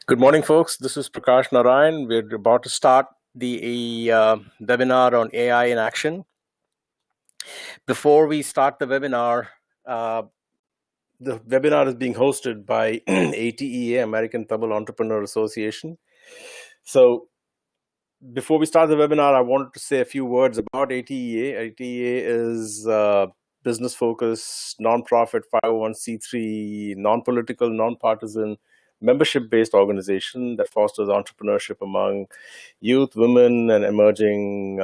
Good morning, folks. This is Prakash Narayan. We're about to start the webinar on AI in action. Before we start the webinar is being hosted by ATEA, American Tamil Entrepreneur Association. So before we start the webinar, I wanted to say a few words about ATEA. ATEA is business-focused, nonprofit, 501c3, non-political, non-partisan, membership-based organization that fosters entrepreneurship among youth, women, and emerging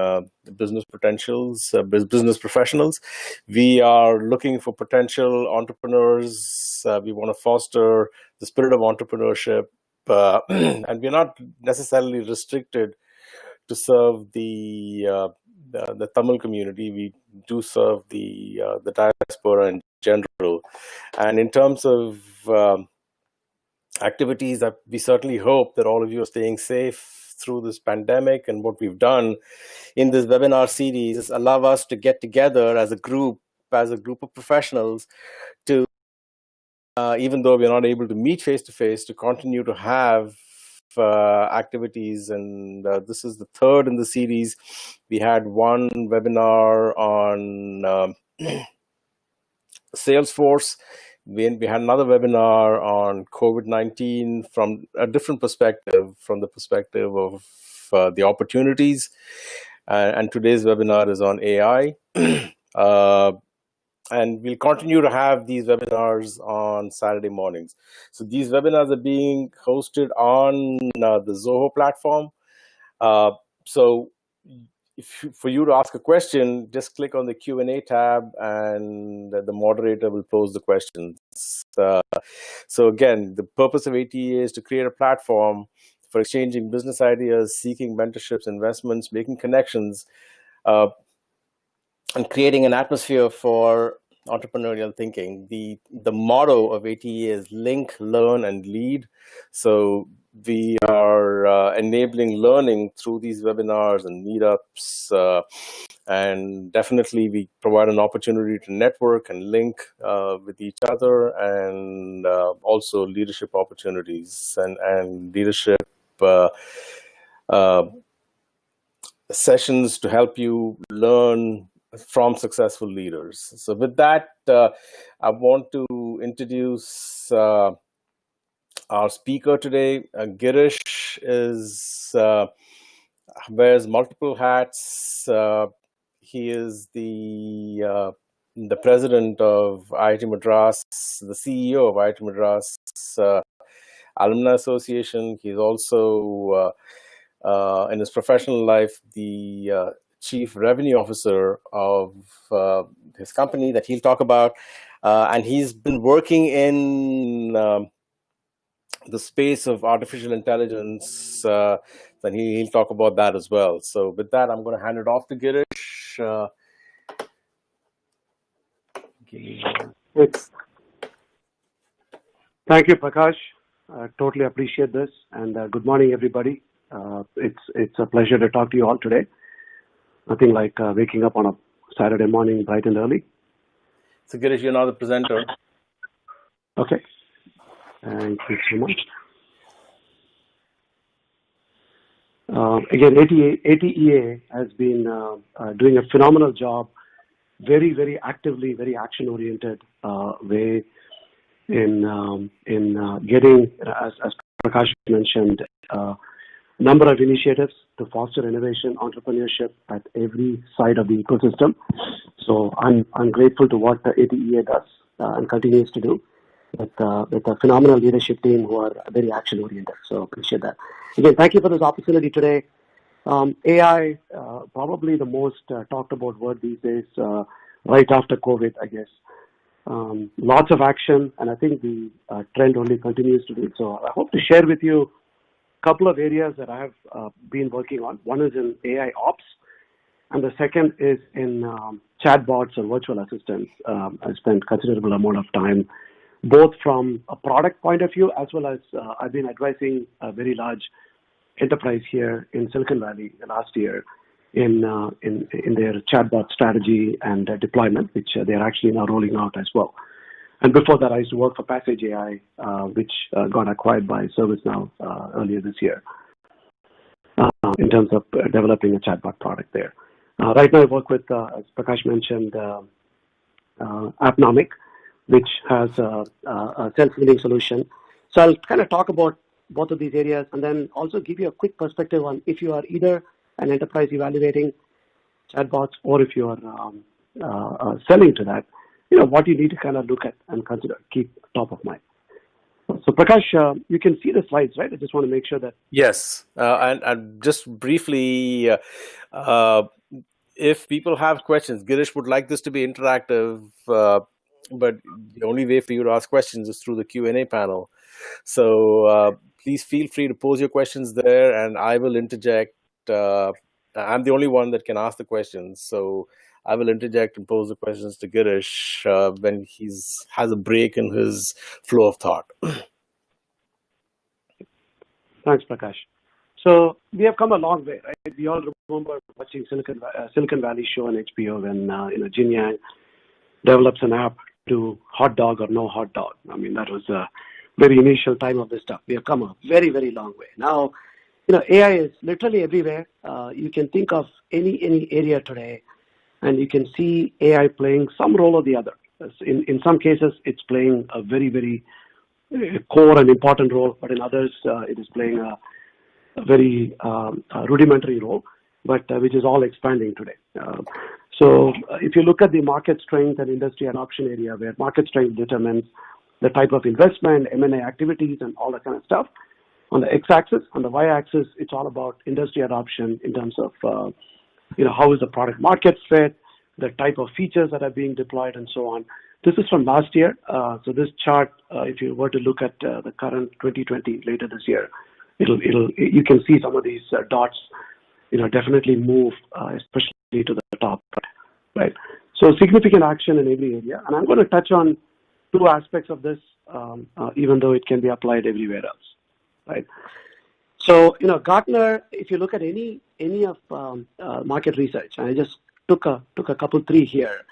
business business professionals. We are looking for potential entrepreneurs. We want to foster the spirit of entrepreneurship, and we're not necessarily restricted to serve the Tamil community. We do serve the diaspora in general, and in terms of activities, that we certainly hope that all of you are staying safe through this pandemic. And what we've done in this webinar series is allow us to get together as a group of professionals to, even though we're not able to meet face to face, to continue to have activities. And this is the third in the series. We had one webinar on Salesforce. We had another webinar on COVID-19 from a different perspective, from the perspective of the opportunities. And today's webinar is on AI. And we'll continue to have these webinars on Saturday mornings. So these webinars are being hosted on the Zoho platform. So for you to ask a question, just click on the Q&A tab and the moderator will pose the questions. So again, the purpose of ATA is to create a platform for exchanging business ideas, seeking mentorships, investments, making connections, and creating an atmosphere for entrepreneurial thinking. The motto of ATA is link, learn, and lead. So we are enabling learning through these webinars and meetups, and definitely we provide an opportunity to network and link with each other, and also leadership opportunities and leadership sessions to help you learn from successful leaders. So with that, I want to introduce our speaker today. Girish wears multiple hats. He is the president of IIT Madras, the CEO of IIT Madras Alumni Association. He's also, in his professional life, the Chief Revenue Officer of his company that he'll talk about. And he's been working in the space of artificial intelligence, and he'll talk about that as well. So with that, I'm going to hand it off to Girish. Thank you, Prakash. Totally appreciate this. And good morning, everybody. It's a pleasure to talk to you all today. Nothing like waking up on a Saturday morning bright and early. So Girish, you're now the presenter. Okay. Thank you so much. Again, ATEA has been doing a phenomenal job, very, very actively, very action-oriented way in getting, as Prakash mentioned, number of initiatives to foster innovation, entrepreneurship at every side of the ecosystem. So I'm grateful to what the ATEA does and continues to do with a phenomenal leadership team who are very action-oriented. So appreciate that. Again, thank you for this opportunity today. AI, probably the most talked about word these days, right after COVID, I guess. Lots of action, and I think the trend only continues to do. So I hope to share with you couple of areas that I have been working on. One is in AI ops, and the second is in chatbots and virtual assistants. I spent considerable amount of time, both from a product point of view, as well as I've been advising a very large enterprise here in Silicon Valley last year in their chatbot strategy and deployment, which they're actually now rolling out as well. And before that, I used to work for Passage AI, which got acquired by ServiceNow earlier this year in terms of developing a chatbot product there. Right now, I work with, as Prakash mentioned, Appnomic, which has a self-healing solution. So I'll kind of talk about both of these areas and then also give you a quick perspective on if you are either an enterprise evaluating chatbots or if you are selling to that, what you need to kind of look at and consider, keep top of mind. So Prakash, you can see the slides, right? I just want to make sure that. Yes, and just briefly, if people have questions, Girish would like this to be interactive, but the only way for you to ask questions is through the Q&A panel. So please feel free to pose your questions there, and I will interject. I'm the only one that can ask the questions, so I will interject and pose the questions to Girish when has a break in his flow of thought. Thanks, Prakash. So we have come a long way, right? We all remember watching Silicon Valley show on HBO when Jin Yang develops an app to hot dog or no hot dog. I mean, that was the very initial time of this stuff. We have come a very, very long way. Now, AI is literally everywhere. You can think of any area today, and you can see AI playing some role or the other. In some cases, it's playing a very, very core and important role, but in others, it is playing a very rudimentary role, but which is all expanding today. So if you look at the market strength and industry adoption area, where market strength determines the type of investment, M&A activities, and all that kind of stuff, on the x-axis, on the y-axis, it's all about industry adoption in terms of how is the product market fit, the type of features that are being deployed, and so on. This is from last year. So this chart, if you were to look at the current 2020 later this year, you can see some of these dots, definitely move, especially to the top, right? So significant action in every area, and I'm going to touch on two aspects of this, even though it can be applied everywhere else, right? So Gartner, if you look at any of market research, and I just took a couple three here.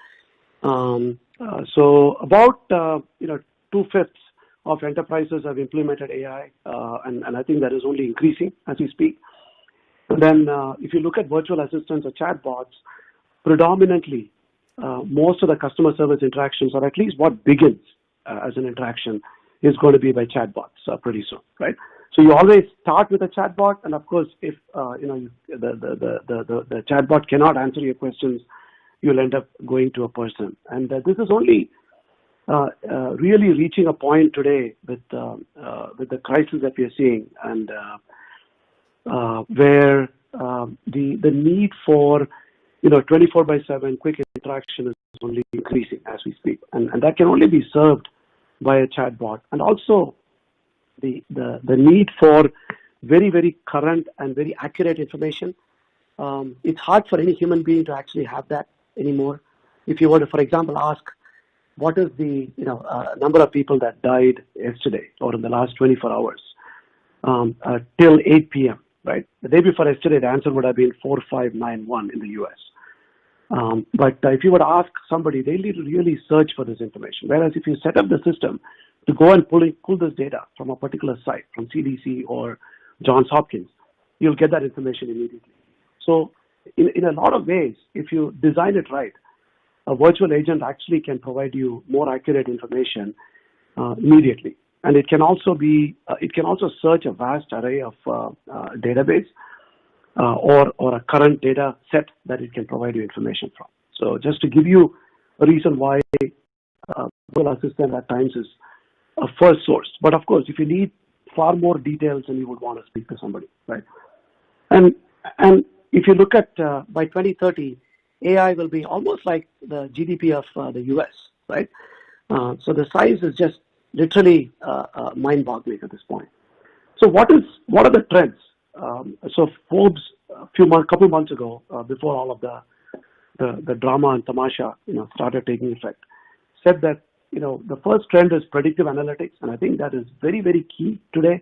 So about 2/5 of enterprises have implemented AI, and I think that is only increasing as we speak. And then if you look at virtual assistants or chatbots, predominantly most of the customer service interactions, or at least what begins as an interaction, is going to be by chatbots pretty soon, right? So you always start with a chatbot, and of course, if the chatbot cannot answer your questions, you'll end up going to a person. And this is only really reaching a point today with the crisis that we are seeing, and where the need for 24/7 quick interaction is only increasing as we speak, and that can only be served by a chatbot. And also the need for very, very current and very accurate information. It's hard for any human being to actually have that anymore. If you were to, for example, ask what is the number of people that died yesterday or in the last 24 hours till 8 p.m., right? The day before yesterday, the answer would have been 4591 in the US. But if you were to ask somebody, they need to really search for this information. Whereas if you set up the system to go and pull this data from a particular site, from CDC or Johns Hopkins, you'll get that information immediately. So in a lot of ways, if you design it right, a virtual agent actually can provide you more accurate information immediately. And it can also search a vast array of database or a current data set that it can provide you information from. So just to give you a reason why Google Assistant at times is a first source. But of course, if you need far more details, then you would want to speak to somebody, right? And if you look at by 2030, AI will be almost like the GDP of the US, right? So the size is just literally mind-boggling at this point. So what are the trends? So Forbes, couple months ago, before all of the drama and tamasha, started taking effect, said that the first trend is predictive analytics, and I think that is very, very key today.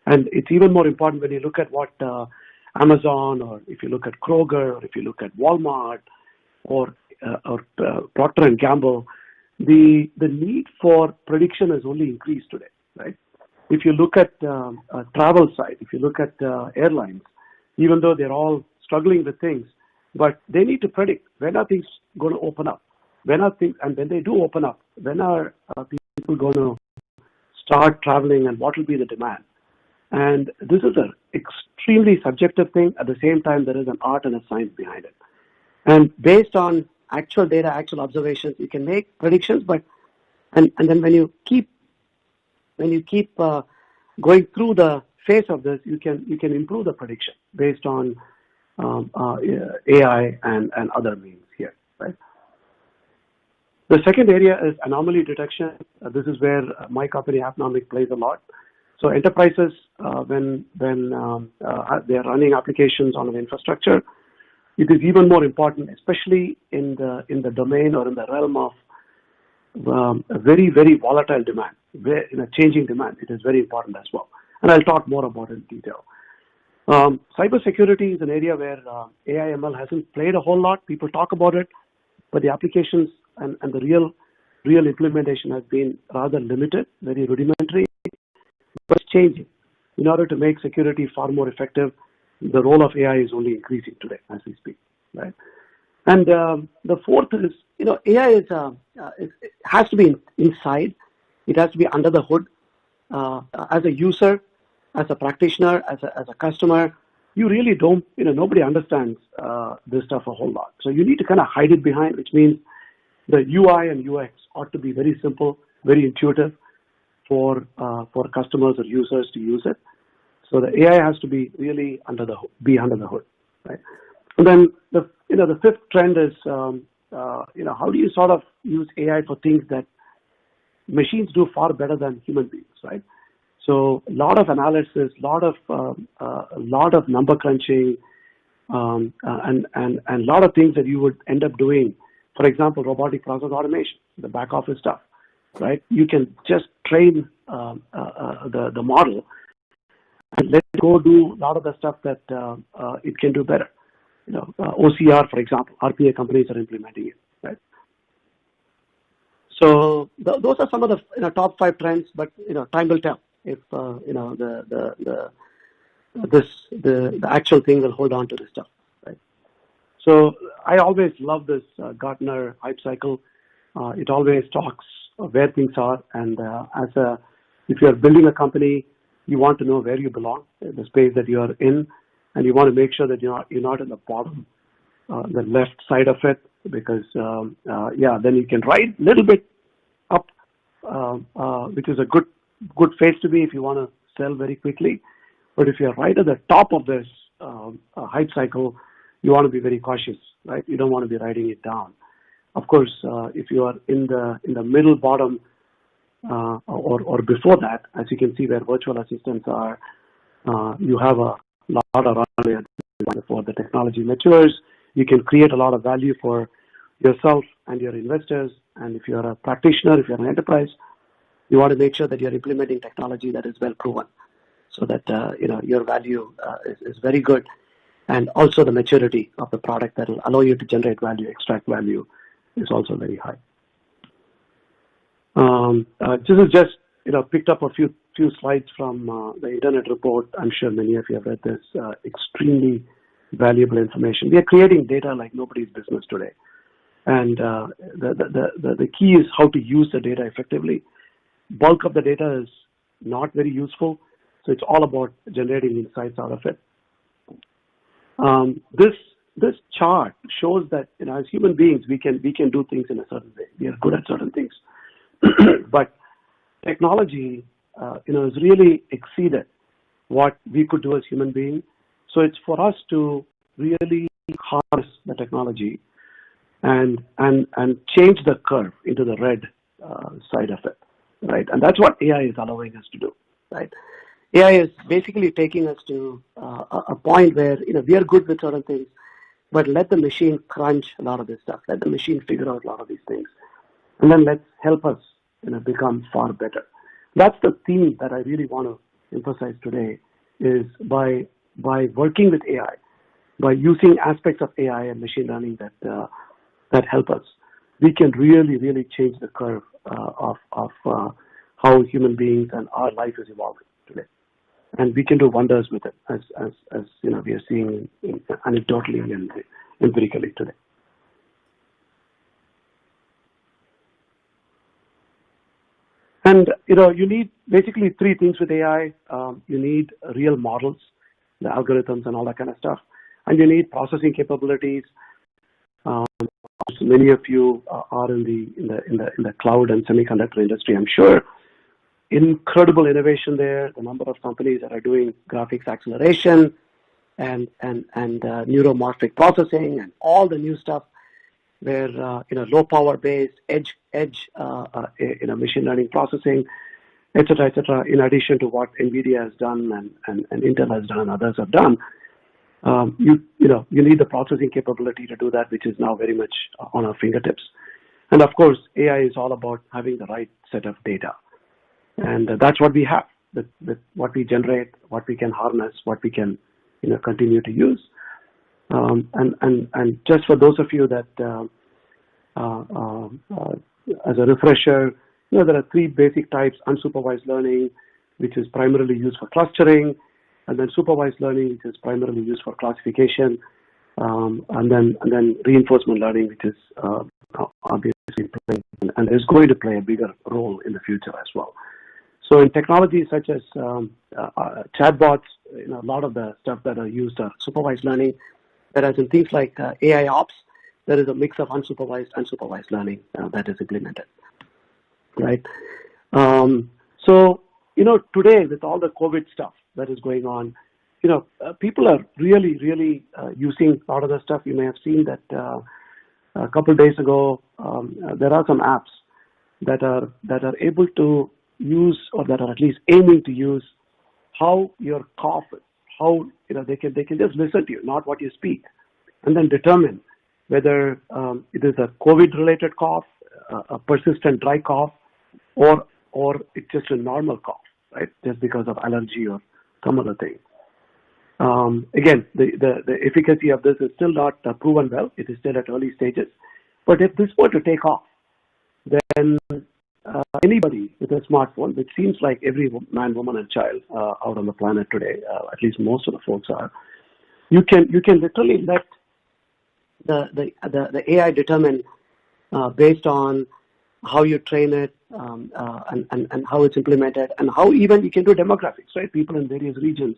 And it's even more important when you look at what Amazon, or if you look at Kroger, or if you look at Walmart, or Procter and Gamble, the need for prediction has only increased today, right? If you look at travel side, if you look at airlines, even though they're all struggling with things, but they need to predict when are things going to open up, when are things, and when they do open up, when are people going to start traveling, and what will be the demand. And this is an extremely subjective thing. At the same time, there is an art and a science behind it. And based on actual data, actual observations, you can make predictions. But and then when you keep going through the phase of this, you can improve the prediction based on AI and other means here, right? The second area is anomaly detection. This is where my company, Appnomic, plays a lot. So enterprises, when they are running applications on an infrastructure, it is even more important, especially in the domain or in the realm of a very, very volatile demand, in a changing demand. It is very important as well. And I'll talk more about it in detail. Cybersecurity is an area where AI ML hasn't played a whole lot. People talk about it, but the applications and the real implementation has been rather limited, very rudimentary, but it's changing. In order to make security far more effective, the role of AI is only increasing today as we speak, right? And the fourth is, AI it has to be inside. It has to be under the hood. As a user, as a practitioner, as a customer, you really don't, nobody understands this stuff a whole lot. So you need to kind of hide it behind, which means the UI and UX ought to be very simple, very intuitive for customers or users to use it. So the AI has to be really under the hood, right? And then the fifth trend is how do you sort of use AI for things that machines do far better than human beings, right? So a lot of analysis, a lot of number crunching, and a lot of things that you would end up doing. For example, robotic process automation, the back office stuff, right? You can just train the model and let it go do a lot of the stuff that it can do better. OCR, for example, RPA companies are implementing it, right? So those are some of the top 5 trends, but time will tell if the actual thing will hold on to this stuff, right? So I always love this Gartner hype cycle. It always talks of where things are, and if you are building a company, you want to know where you belong, the space that you are in, and you want to make sure that you're not in the bottom, the left side of it, because then you can ride a little bit up, which is a good phase to be if you want to sell very quickly. But if you're right at the top of this hype cycle, you want to be very cautious, right? You don't want to be riding it down. Of course, if you are in the middle bottom or before that, as you can see where virtual assistants are, you have a lot of runway before the technology matures. You can create a lot of value for yourself and your investors. And if you're a practitioner, if you're an enterprise, you want to make sure that you're implementing technology that is well proven, so that your value is very good, and also the maturity of the product that will allow you to generate value, extract value, is also very high. This is just picked up a few slides from the Internet Report. I'm sure many of you have read this. Extremely valuable information. We are creating data like nobody's business today, and the key is how to use the data effectively. Bulk of the data is not very useful, so it's all about generating insights out of it. This chart shows that as human beings we can do things in a certain way. We are good at certain things, but technology has really exceeded what we could do as human beings. So it's for us to really harness the technology and change the curve into the red side of it, right? And that's what AI is allowing us to do, right? AI is basically taking us to a point where we are good with certain things, but let the machine crunch a lot of this stuff. Let the machine figure out a lot of these things, and then let's help us become far better. That's the theme that I really want to emphasize today. Is by working with AI, by using aspects of AI and machine learning that help us, we can really, really change the curve of how human beings and our life is evolving today. And we can do wonders with it, as we are seeing anecdotally and empirically today. And you need basically three things with AI. You need real models, the algorithms, and all that kind of stuff, and you need processing capabilities. Many of you are in the cloud and semiconductor industry, I'm sure. Incredible innovation there. The number of companies that are doing graphics acceleration and neuromorphic processing and all the new stuff where low power based edge machine learning processing, etc. In addition to what NVIDIA has done and Intel has done and others have done, you need the processing capability to do that, which is now very much on our fingertips. And of course, AI is all about having the right set of data. And that's what we have, with what we generate, what we can harness, what we can continue to use. And just for those of you that, as a refresher, there are three basic types: unsupervised learning, which is primarily used for clustering, and then supervised learning, which is primarily used for classification, and then reinforcement learning, which is obviously playing and is going to play a bigger role in the future as well. So in technologies such as chatbots, a lot of the stuff that are used are supervised learning, whereas in things like AI ops, there is a mix of unsupervised and supervised learning that is implemented, right? So today with all the COVID stuff that is going on, people are really using a lot of the stuff. You may have seen that a couple of days ago, there are some apps that are able to use, or that are at least aiming to use, how your cough is, how they can just listen to you, not what you speak, and then determine whether it is a COVID-related cough, a persistent dry cough, or it's just a normal cough, right? Just because of allergy or some other thing. Again, the efficacy of this is still not proven well. It is still at early stages. But if this were to take off, then anybody with a smartphone, which seems like every man, woman, and child out on the planet today, at least most of the folks are, you can literally let the AI determine based on how you train it and how it's implemented, and how even you can do demographics, right? People in various regions,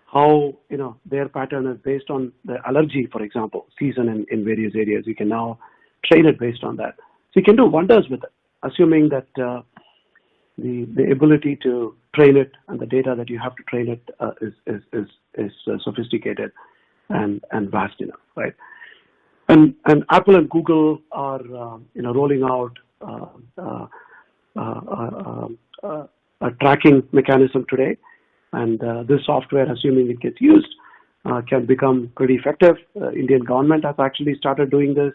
how their pattern is based on the allergy, for example, season in various areas. You can now train it based on that. So you can do wonders with it, assuming that the ability to train it and the data that you have to train it is sophisticated and vast enough, right? And Apple and Google are rolling out a tracking mechanism today, and this software, assuming it gets used, can become pretty effective. Indian government has actually started doing this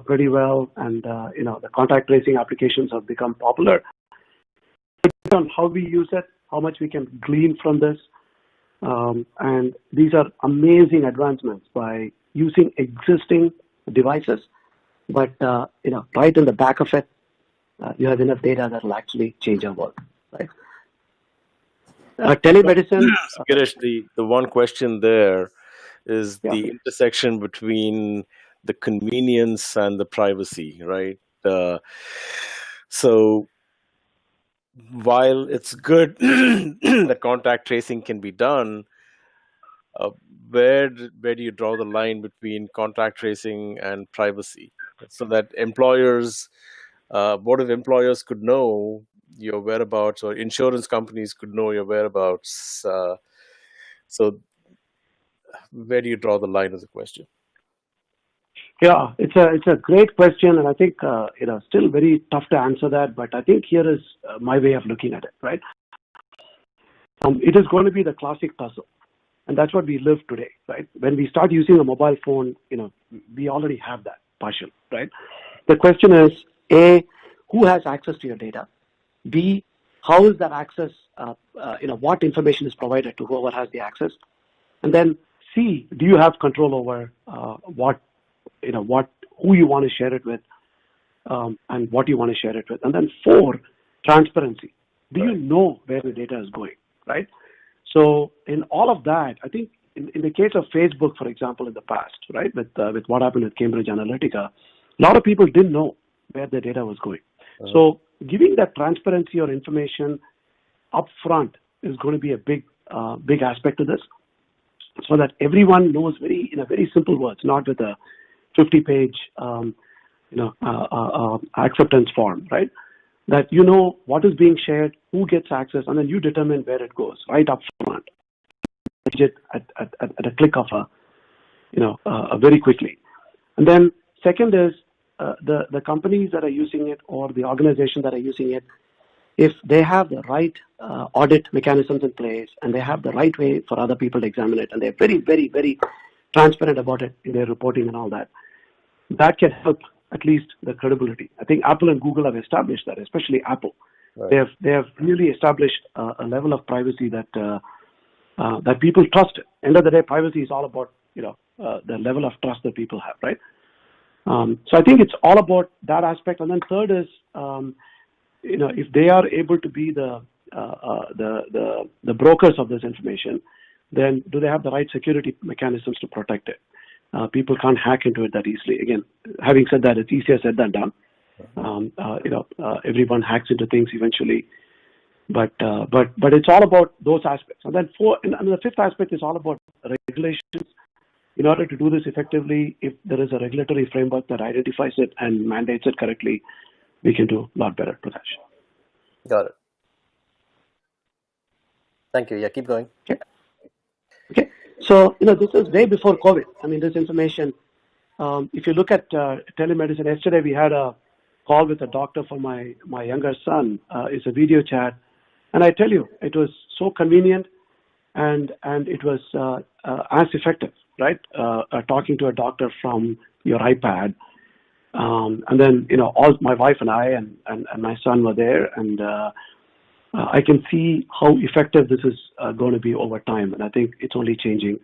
pretty well, and the contact tracing applications have become popular. Depends on how we use it, how much we can glean from this, and these are amazing advancements by using existing devices, but right in the back of it, you have enough data that will actually change our world, right? Telemedicine. Girish, the one question there is the intersection between the convenience and the privacy, right? So while it's good that contact tracing can be done, where do you draw the line between contact tracing and privacy? So that employers, what if employers could know your whereabouts, or insurance companies could know your whereabouts? So where do you draw the line is the question. Yeah, it's a great question, and I think still very tough to answer that. But I think here is my way of looking at it, right? It is going to be the classic puzzle, and that's what we live today, right? When we start using a mobile phone, we already have that puzzle, right? The question is: A, who has access to your data? B, how is that access? What information is provided to whoever has the access? And then C, do you have control over who you want to share it with, and what you want to share it with. And then 4, transparency. Do you know where the data is going, right? So in all of that, I think in the case of Facebook, for example, in the past, right, with what happened with Cambridge Analytica, a lot of people didn't know where the data was going. So giving that transparency or information upfront is going to be a big aspect to this, so that everyone knows in a very simple words, not with a 50-page acceptance form, right? That you know what is being shared, who gets access, and then you determine where it goes right up front, at a click of very quickly. And then second is the companies that are using it or the organizations that are using it, if they have the right audit mechanisms in place and they have the right way for other people to examine it, and they're very, very, very transparent about it in their reporting and all that, that can help at least the credibility. I think Apple and Google have established that, especially Apple. Right. They have really established a level of privacy that people trust. End of the day, privacy is all about the level of trust that people have, right? So I think it's all about that aspect. And then third is if they are able to be the brokers of this information, then do they have the right security mechanisms to protect it? People can't hack into it that easily. Again, having said that, it's easier said than done. Everyone hacks into things eventually, but it's all about those aspects. And then the fifth aspect is all about regulations. In order to do this effectively, if there is a regulatory framework that identifies it and mandates it correctly, we can do a lot better protection. Got it. Thank you. Yeah, keep going. Okay. So, this is way before COVID. I mean, this information, if you look at telemedicine, yesterday we had a call with a doctor for my younger son. It's a video chat. And I tell you, it was so convenient and it was as effective, right? Talking to a doctor from your iPad. And then, all my wife and I and my son were there, and I can see how effective this is going to be over time, and I think it's only changing.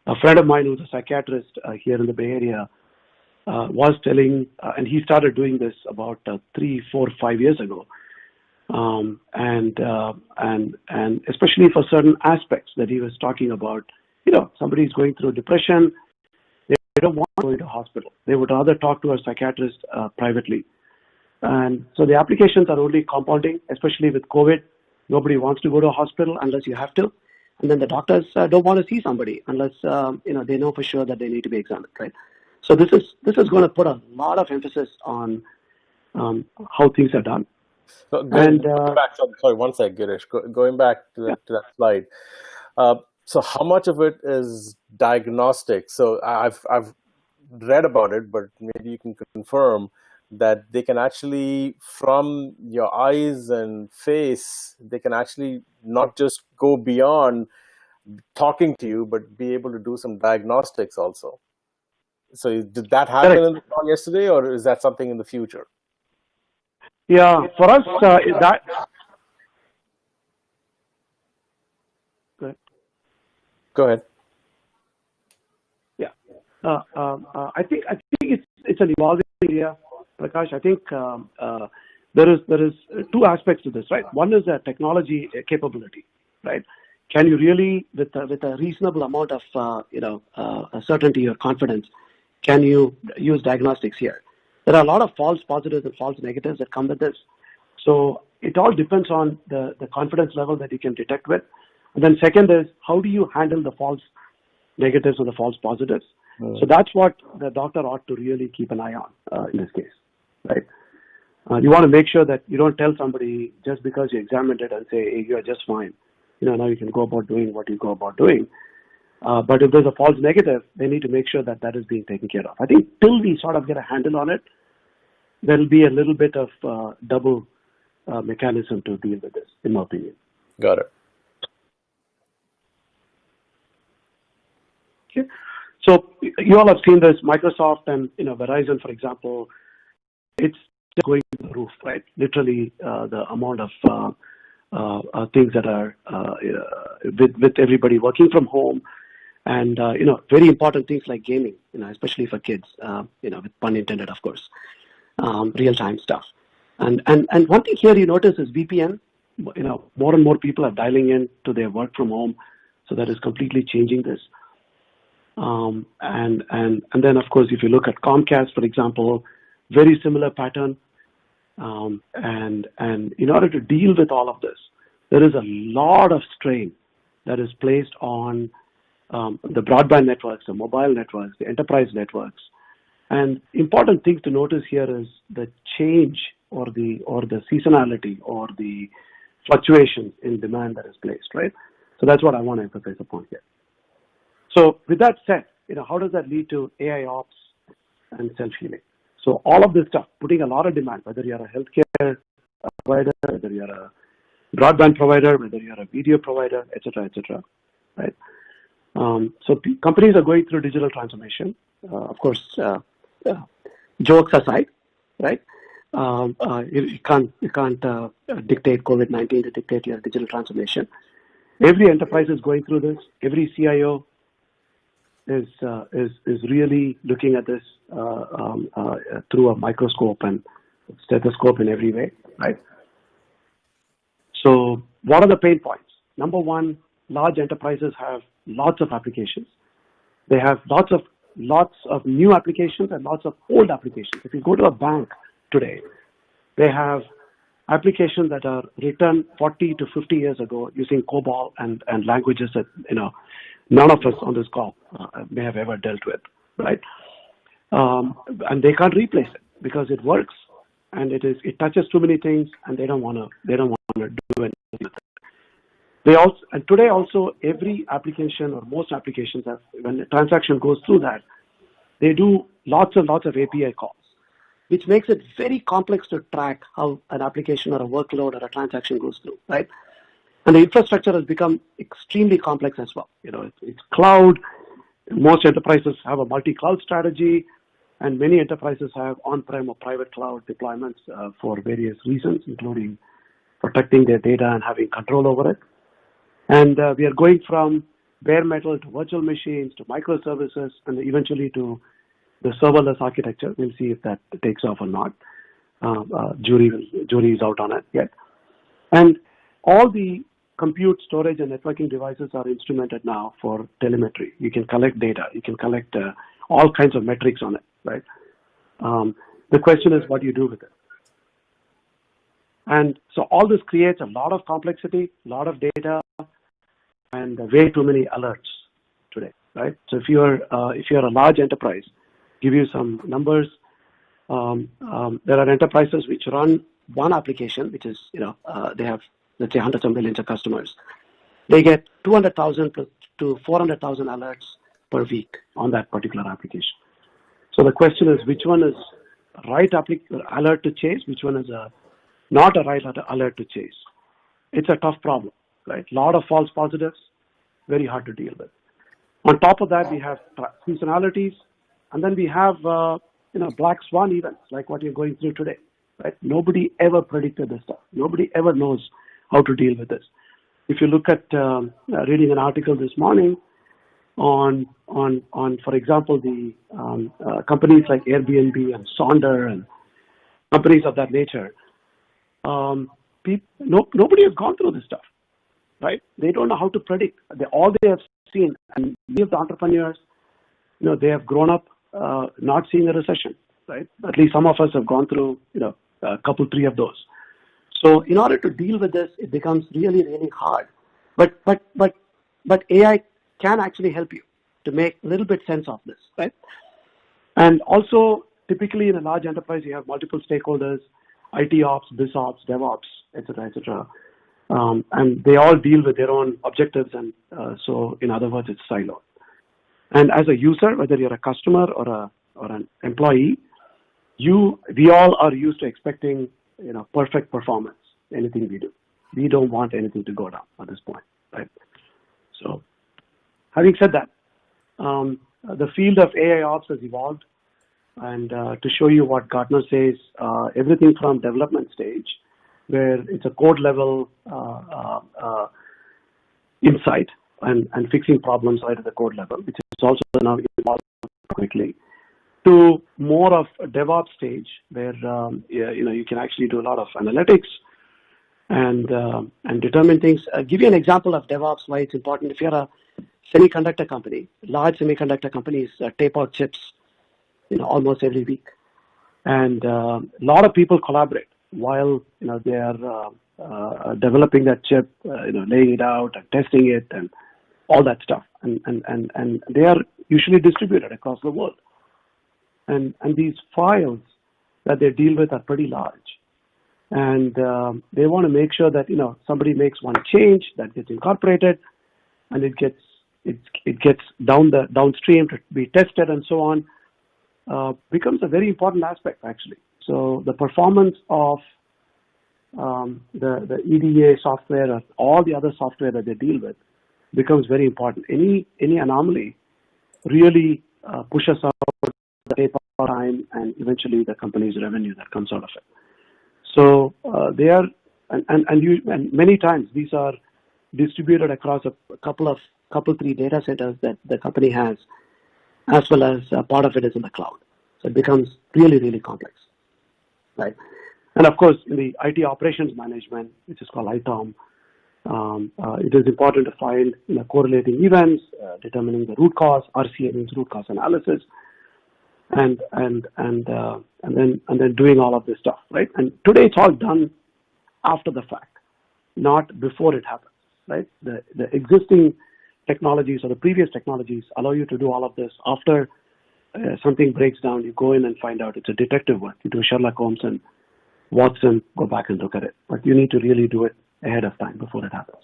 A friend of mine who's a psychiatrist here in the Bay Area was telling, and he started doing this about 3, 4, 5 years ago, and especially for certain aspects that he was talking about. Somebody's going through depression. They don't want to go into a hospital. They would rather talk to a psychiatrist privately. And so the applications are only compounding, especially with COVID. Nobody wants to go to a hospital unless you have to. And then the doctors don't want to see somebody unless they know for sure that they need to be examined, right? So this is going to put a lot of emphasis on how things are done. So going back, sorry, one sec, Girish. Going back to that slide. So how much of it is diagnostic? So I've read about it, but maybe you can confirm that they can actually, from your eyes and face, they can actually not just go beyond talking to you, but be able to do some diagnostics also. So did that happen in the call yesterday, or is that something in the future? Yeah, for us, that... Go ahead. Yeah, I think it's an evolving area, Prakash. I think there is 2 aspects to this, right? One is a technology capability, right? Can you really, with a reasonable amount of certainty or confidence, can you use diagnostics here? There are a lot of false positives and false negatives that come with this. So it all depends on the confidence level that you can detect with. And then second is, how do you handle the false negatives or the false positives? So that's what the doctor ought to really keep an eye on in this case, right? You want to make sure that you don't tell somebody just because you examined it and say, hey, you are just fine. Now you can go about doing what you go about doing. But if there's a false negative, they need to make sure that is being taken care of. I think till we sort of get a handle on it, there'll be a little bit of double mechanism to deal with this, in my opinion. Got it. Okay. So you all have seen this, Microsoft and Verizon, for example, it's going to the roof, right? Literally the amount of things that are with everybody working from home, and very important things like gaming, especially for kids, with pun intended, of course. real-time stuff. And one thing here you notice is VPN. More and more people are dialing in to their work from home, so that is completely changing this. And then of course, if you look at Comcast, for example, very similar pattern. And in order to deal with all of this, there is a lot of strain that is placed on the broadband networks, the mobile networks, the enterprise networks. And important thing to notice here is the change or the seasonality or the fluctuations in demand that is placed, right? So that's what I want to emphasize upon here. So with that said, how does that lead to AI ops and self-healing? So all of this stuff, putting a lot of demand, whether you're a healthcare provider, whether you're a broadband provider, whether you're a video provider, et cetera, right? So companies are going through digital transformation. Of course, jokes aside, right? You can't dictate COVID-19 to dictate your digital transformation. Every enterprise is going through this. Every CIO is really looking at this through a microscope and stethoscope in every way, right? So what are the pain points? Number one, large enterprises have lots of applications. They have lots of new applications and lots of old applications. If you go to a bank today, they have applications that are written 40 to 50 years ago using COBOL and languages that none of us on this call may have ever dealt with, right? And they can't replace it because it works and it touches too many things, and they don't want to do anything with it. And today also, every application or most applications have, when a transaction goes through that, they do lots and lots of API calls, which makes it very complex to track how an application or a workload or a transaction goes through, right? And the infrastructure has become extremely complex as well. It's cloud. Most enterprises have a multi-cloud strategy, and many enterprises have on-prem or private cloud deployments for various reasons, including protecting their data and having control over it. And we are going from bare metal to virtual machines to microservices and eventually to the serverless architecture. We'll see if that takes off or not. Jury is out on it yet. And all the compute, storage, and networking devices are instrumented now for telemetry. You can collect data. You can collect all kinds of metrics on it, right? The question is, what do you do with it? And so all this creates a lot of complexity, a lot of data, and way too many alerts today, right? So if you're a large enterprise, give you some numbers. There are enterprises which run one application, which is they have, let's say, hundreds of millions of customers. They get 200,000 to 400,000 alerts per week on that particular application. So the question is, which one is a right alert to chase? Which one is not a right alert to chase? It's a tough problem, right? A lot of false positives, very hard to deal with. On top of that, we have seasonalities, and then we have black swan events like what you're going through today, right? Nobody ever predicted this stuff. Nobody ever knows how to deal with this. If you look at reading an article this morning on for example, the companies like Airbnb and Sonder and companies of that nature, nobody has gone through this stuff, right? They don't know how to predict. All they have seen, and many of the entrepreneurs, they have grown up not seeing a recession, right? At least some of us have gone through, a couple, three of those. So in order to deal with this, it becomes really, really hard. But AI can actually help you to make a little bit sense of this, right? And also, typically in a large enterprise, you have multiple stakeholders, IT ops, biz ops, DevOps, et cetera, and they all deal with their own objectives, and so in other words, it's siloed. And as a user, whether you're a customer or an employee, we all are used to expecting perfect performance. Anything we do, we don't want anything to go down at this point, right? So, having said that, the field of AI ops has evolved, and to show you what Gartner says, everything from development stage, where it's a code level insight and fixing problems right at the code level, which is also now evolved quickly, to more of a DevOps stage where you can actually do a lot of analytics and determine things. Give you an example of DevOps, why it's important. If you're a semiconductor company, large semiconductor companies tape out chips, almost every week, and a lot of people collaborate while they are developing that chip, laying it out and testing it and all that stuff, and they are usually distributed across the world, and these files that they deal with are pretty large, and they want to make sure that somebody makes one change that gets incorporated, and it gets downstream to be tested and so on. Becomes a very important aspect actually. So the performance of the EDA software or all the other software that they deal with becomes very important. Any anomaly really pushes out the tape time and eventually the company's revenue that comes out of it. So they are, and many times these are distributed across a couple, three data centers that the company has, as well as part of it is in the cloud. So it becomes really, really complex, right? And of course, in the IT operations management, which is called ITOM, it is important to find correlating events, determining the root cause. RCA means root cause analysis, and then doing all of this stuff, right? And today it's all done after the fact, not before it happens, right? The existing technologies or the previous technologies allow you to do all of this after something breaks down. You go in and find out. It's a detective work. You do Sherlock Holmes and Watson, go back and look at it. But you need to really do it ahead of time before it happens.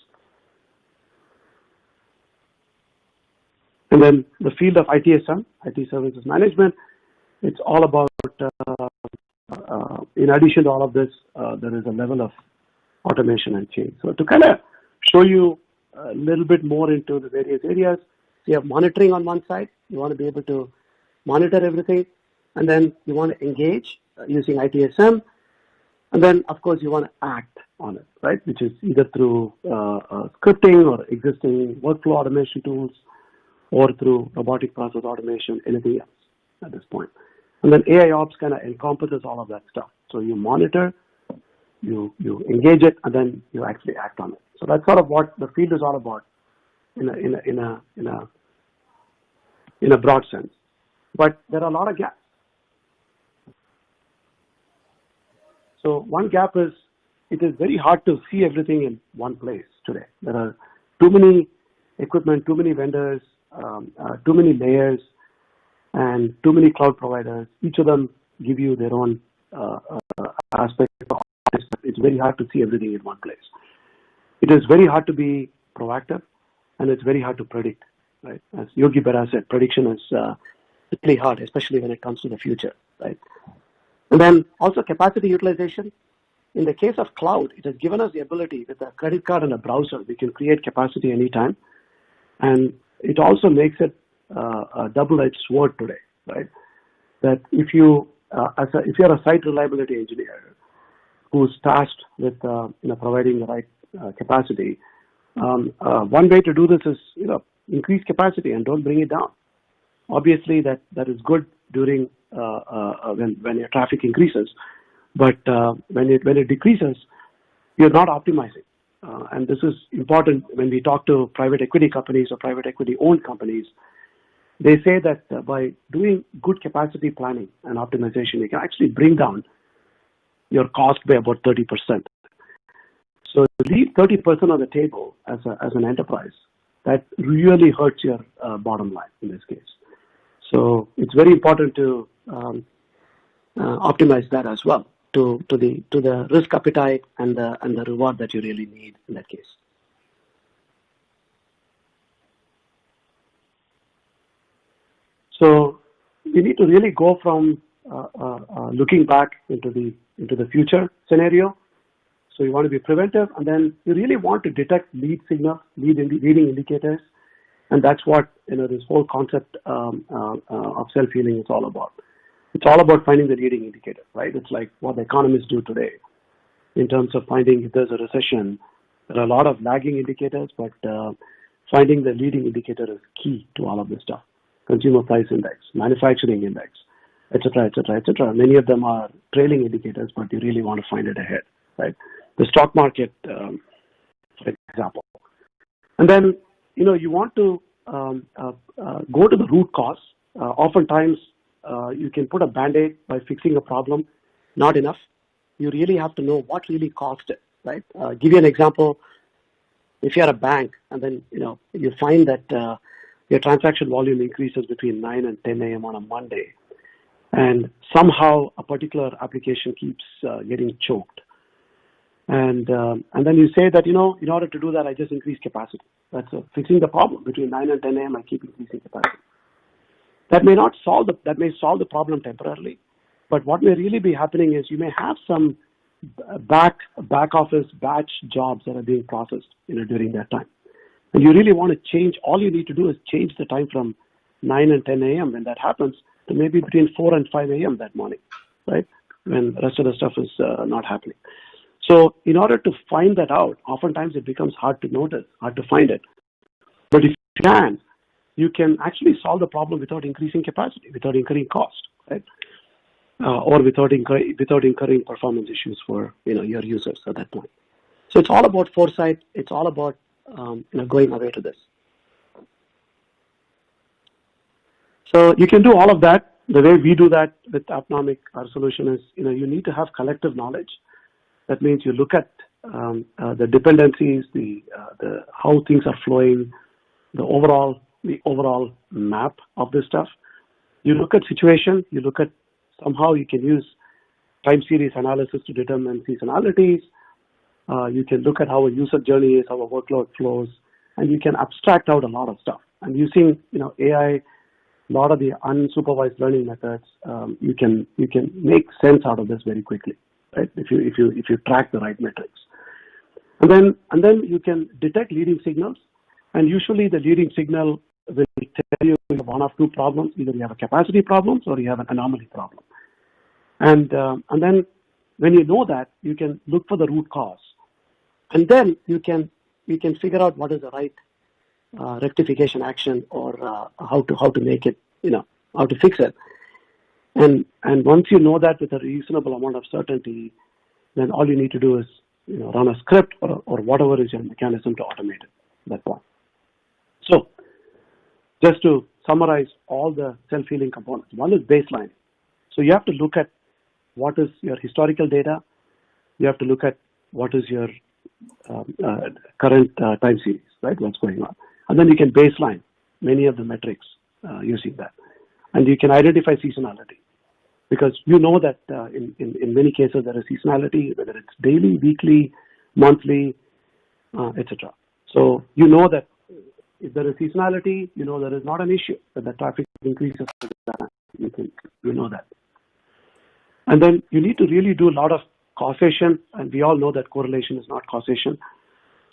And then the field of ITSM, IT Services Management, it's all about, in addition to all of this, there is a level of automation and change. So to kind of show you a little bit more into the various areas, you have monitoring on one side. You want to be able to monitor everything. And then you want to engage using ITSM. And then, of course, you want to act on it, right? Which is either through scripting or existing workflow automation tools or through robotic process automation, anything else at this point. And then AI Ops kind of encompasses all of that stuff. So you monitor, you engage it, and then you actually act on it. So that's sort of what the field is all about in a broad sense. But there are a lot of gaps. So one gap is it is very hard to see everything in one place today. There are too many equipment, too many vendors, too many layers, and too many cloud providers. Each of them give you their own aspect of it. It's very hard to see everything in one place. It is very hard to be proactive, and it's very hard to predict. Right? As Yogi Berra said, prediction is really hard, especially when it comes to the future. Right? And then also capacity utilization. In the case of cloud, it has given us the ability with a credit card and a browser, we can create capacity anytime. And it also makes it a double-edged sword today, right? That if you're a site reliability engineer who's tasked with providing the right capacity, one way to do this is increase capacity and don't bring it down. Obviously, that is good during when your traffic increases, but when it decreases, you're not optimizing. And this is important when we talk to private equity companies or private equity owned companies. They say that by doing good capacity planning and optimization, you can actually bring down your cost by about 30%. So to leave 30% on the table as an enterprise, that really hurts your bottom line in this case. So it's very important to optimize that as well to the risk appetite and the reward that you really need in that case. So you need to really go from looking back into the future scenario. So you want to be preventive, and then you really want to detect lead signals, leading indicators, and that's what this whole concept of self-healing is all about. It's all about finding the leading indicator, right? It's like what the economists do today in terms of finding if there's a recession. There are a lot of lagging indicators, but finding the leading indicator is key to all of this stuff. Consumer price index, manufacturing index, etc., etc., etc. Many of them are trailing indicators, but you really want to find it ahead, right? The stock market, for example. And then, you want to go to the root cause. Oftentimes, you can put a Band-Aid by fixing a problem. Not enough. You really have to know what really caused it, right? Give you an example. If you're a bank and then, you find that your transaction volume increases between 9 and 10 a.m. on a Monday, and somehow a particular application keeps getting choked. And then you say that, in order to do that, I just increase capacity. That's fixing the problem. Between 9 and 10 a.m., I keep increasing capacity. That may solve the problem temporarily, but what may really be happening is you may have some back office batch jobs that are being processed, during that time. And you really want to change. All you need to do is change the time from 9 and 10 a.m. when that happens to maybe between 4 and 5 a.m. that morning, right? When the rest of the stuff is not happening. So in order to find that out, oftentimes it becomes hard to find it. But if you can actually solve the problem without increasing capacity, without incurring cost, right? Or without incurring performance issues for your users at that point. So it's all about foresight. It's all about going away to this. So you can do all of that. The way we do that with Appnomic, our solution is you need to have collective knowledge. That means you look at the dependencies, the how things are flowing, the overall map of this stuff. You look at situation. You look at somehow you can use time series analysis to determine seasonalities. You can look at how a user journey is, how a workload flows, and you can abstract out a lot of stuff. And using AI, a lot of the unsupervised learning methods, you can make sense out of this very quickly, right? If you track the right metrics, and then you can detect leading signals, and usually the leading signal will tell you one of two problems: either you have a capacity problem or you have an anomaly problem. And then when you know that, you can look for the root cause, and then you can figure out what is the right rectification action or how to make it, how to fix it. And once you know that with a reasonable amount of certainty, then all you need to do is run a script or whatever is your mechanism to automate it at that point. So just to summarize all the self-healing components, one is baseline. So you have to look at what is your historical data. You have to look at what is your current time series, right? What's going on. And then you can baseline many of the metrics using that. And you can identify seasonality, because you know that in many cases there is seasonality, whether it's daily, weekly, monthly, etc. So you know that if there is seasonality, there is not an issue that the traffic increases. You know that. And then you need to really do a lot of causation, and we all know that correlation is not causation.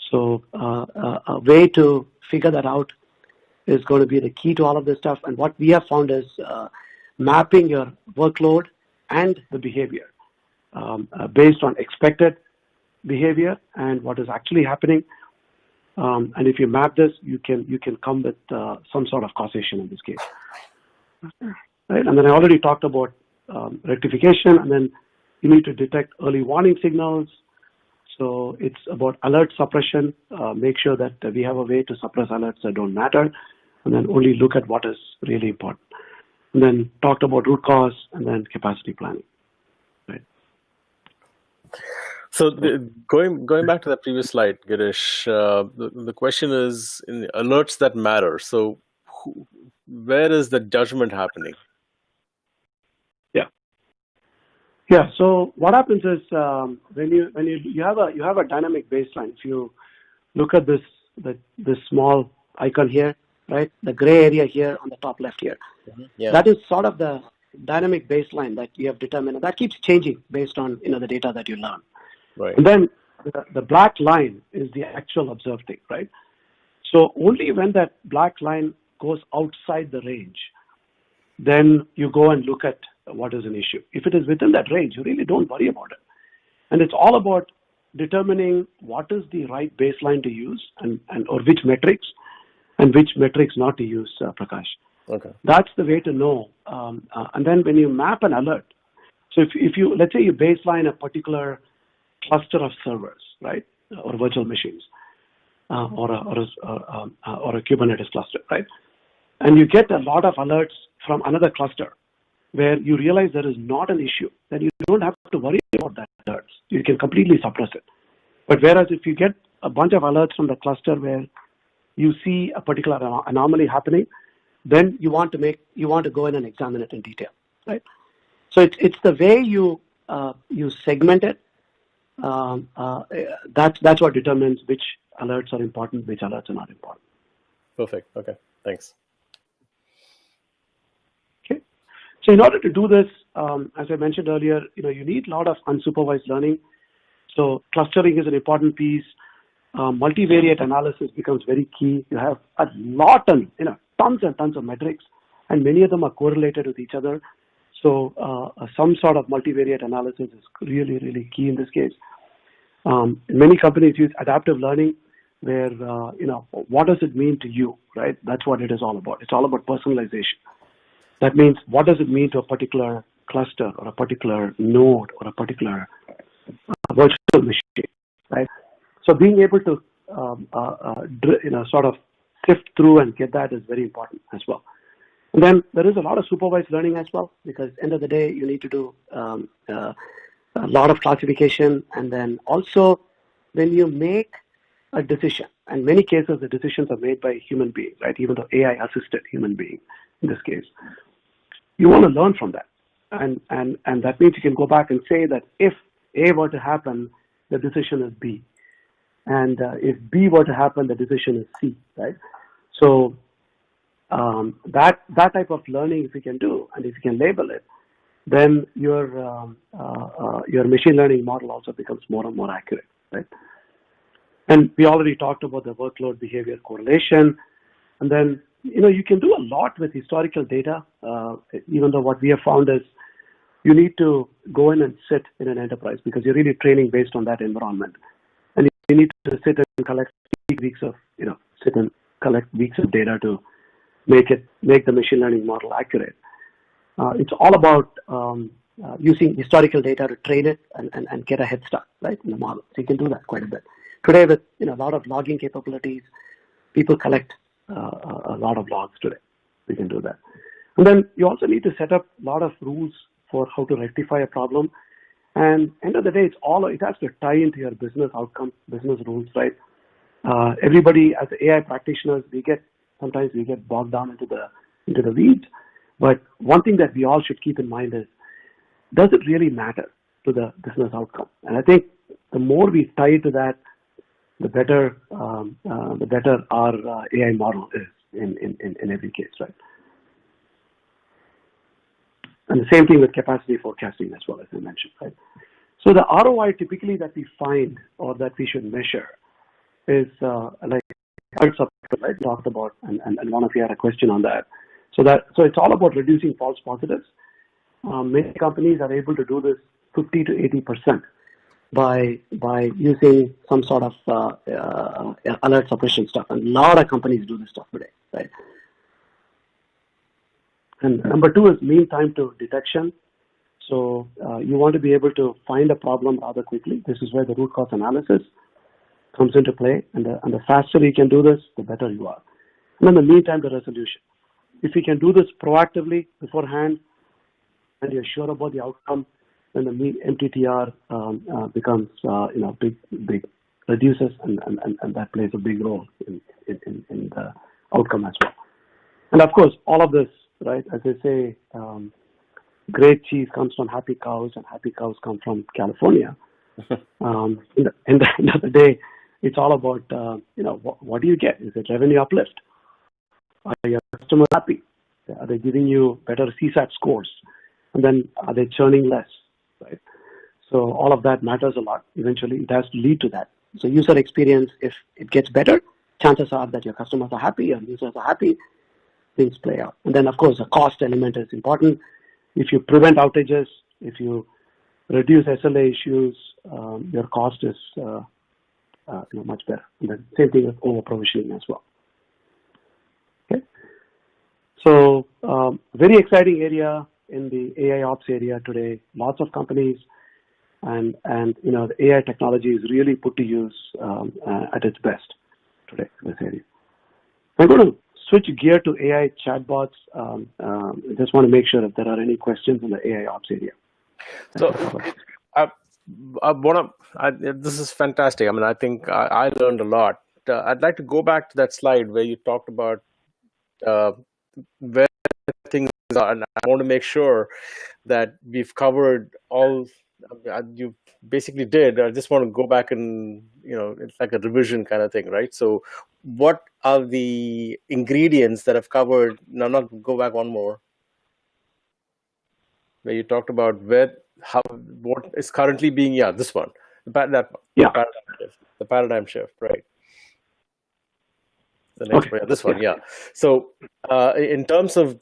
So a way to figure that out is going to be the key to all of this stuff. And what we have found is mapping your workload and the behavior based on expected behavior and what is actually happening. And if you map this, you can come with some sort of causation in this case. Right? And then I already talked about rectification, and then you need to detect early warning signals. So it's about alert suppression. Make sure that we have a way to suppress alerts that don't matter, and then only look at what is really important. And then talked about root cause, and then capacity planning. Right. So going back to that previous slide, Girish, the question is in alerts that matter. So where is the judgment happening? Yeah. So what happens is when you have a dynamic baseline. If you look at this small icon here, right, the gray area here on the top left here, that is sort of the dynamic baseline that you have determined, and that keeps changing based on the data that you learn. Right. And then the black line is the actual observed thing, right? So only when that black line goes outside the range, then you go and look at what is an issue. If it is within that range, you really don't worry about it. And it's all about determining what is the right baseline to use and or which metrics and which metrics not to use, Prakash. Okay. That's the way to know. And then when you map an alert, so if you, let's say you baseline a particular cluster of servers, right, or virtual machines, or a Kubernetes cluster, right, and you get a lot of alerts from another cluster where you realize there is not an issue, then you don't have to worry about that alerts. You can completely suppress it. But whereas if you get a bunch of alerts from the cluster where you see a particular anomaly happening, then you want to go in and examine it in detail, right? So it's the way you segment it. That's what determines which alerts are important, which alerts are not important. Perfect. Okay. Thanks. Okay. So in order to do this, as I mentioned earlier, you need a lot of unsupervised learning. So clustering is an important piece. Multivariate analysis becomes very key. You have a lot of, tons and tons of metrics, and many of them are correlated with each other. So some sort of multivariate analysis is really, really key in this case. Many companies use adaptive learning where, what does it mean to you, right? That's what it is all about. It's all about personalization. That means what does it mean to a particular cluster or a particular node or a particular virtual machine, right? So being able to, sort of sift through and get that is very important as well. And then there is a lot of supervised learning as well, because end of the day, you need to do a lot of classification. And then also when you make a decision, and many cases the decisions are made by human beings, right? Even though AI assisted human being in this case, you want to learn from that. And that means you can go back and say that if A were to happen, the decision is B. And if B were to happen, the decision is C, right? So that type of learning, if you can do, and if you can label it, then your machine learning model also becomes more and more accurate, right? And we already talked about the workload behavior correlation. And then, you can do a lot with historical data, even though what we have found is you need to go in and sit in an enterprise because you're really training based on that environment. And you need to sit and collect weeks of data to make the machine learning model accurate. It's all about using historical data to train it and get a head start, right, in the model. So you can do that quite a bit. Today with a lot of logging capabilities, people collect a lot of logs today. We can do that. And then you also need to set up a lot of rules for how to rectify a problem. And end of the day, it has to tie into your business outcome, business rules, right? Everybody, as AI practitioners, sometimes we get bogged down into the weeds. But one thing that we all should keep in mind is, does it really matter to the business outcome? And I think the more we tie to that, the better our AI model is in every case, right? And the same thing with capacity forecasting as well, as I mentioned, right? So the ROI typically that we find or that we should measure is like I talked about, and one of you had a question on that. So it's all about reducing false positives. Many companies are able to do this 50 to 80% by using some sort of alert suppression stuff. And a lot of companies do this stuff today, right? And number two is mean time to detection. So you want to be able to find a problem rather quickly. This is where the root cause analysis comes into play. And the faster you can do this, the better you are. And then the mean time to resolution. If you can do this proactively beforehand and you're sure about the outcome, then the MTTR becomes big reduces and that plays a big role in the outcome as well. And of course, all of this, right, as they say, great cheese comes from happy cows and happy cows come from California. In the end of the day, it's all about, what do you get? Is it revenue uplift? Are your customers happy? Are they giving you better CSAT scores? And then are they churning less, right? So all of that matters a lot. Eventually, it has to lead to that. So user experience, if it gets better, chances are that your customers are happy and users are happy, things play out. And then, of course, the cost element is important. If you prevent outages, if you reduce SLA issues, your cost is much better. And then same thing with over provisioning as well. Okay. So very exciting area in the AI ops area today. Lots of companies and the AI technology is really put to use at its best today in this area. I'm going to switch gear to AI chatbots. Just want to make sure if there are any questions in the AI ops area. So, this is fantastic. I mean, I think I learned a lot. I'd like to go back to that slide where you talked about where things are, and I want to make sure that we've covered all you basically did. I just want to go back and, it's like a revision kind of thing, right? So what are the ingredients that have covered? Now, not go back one more, where you talked about what is currently being, this one, the paradigm shift, right? The next one, this one, So in terms of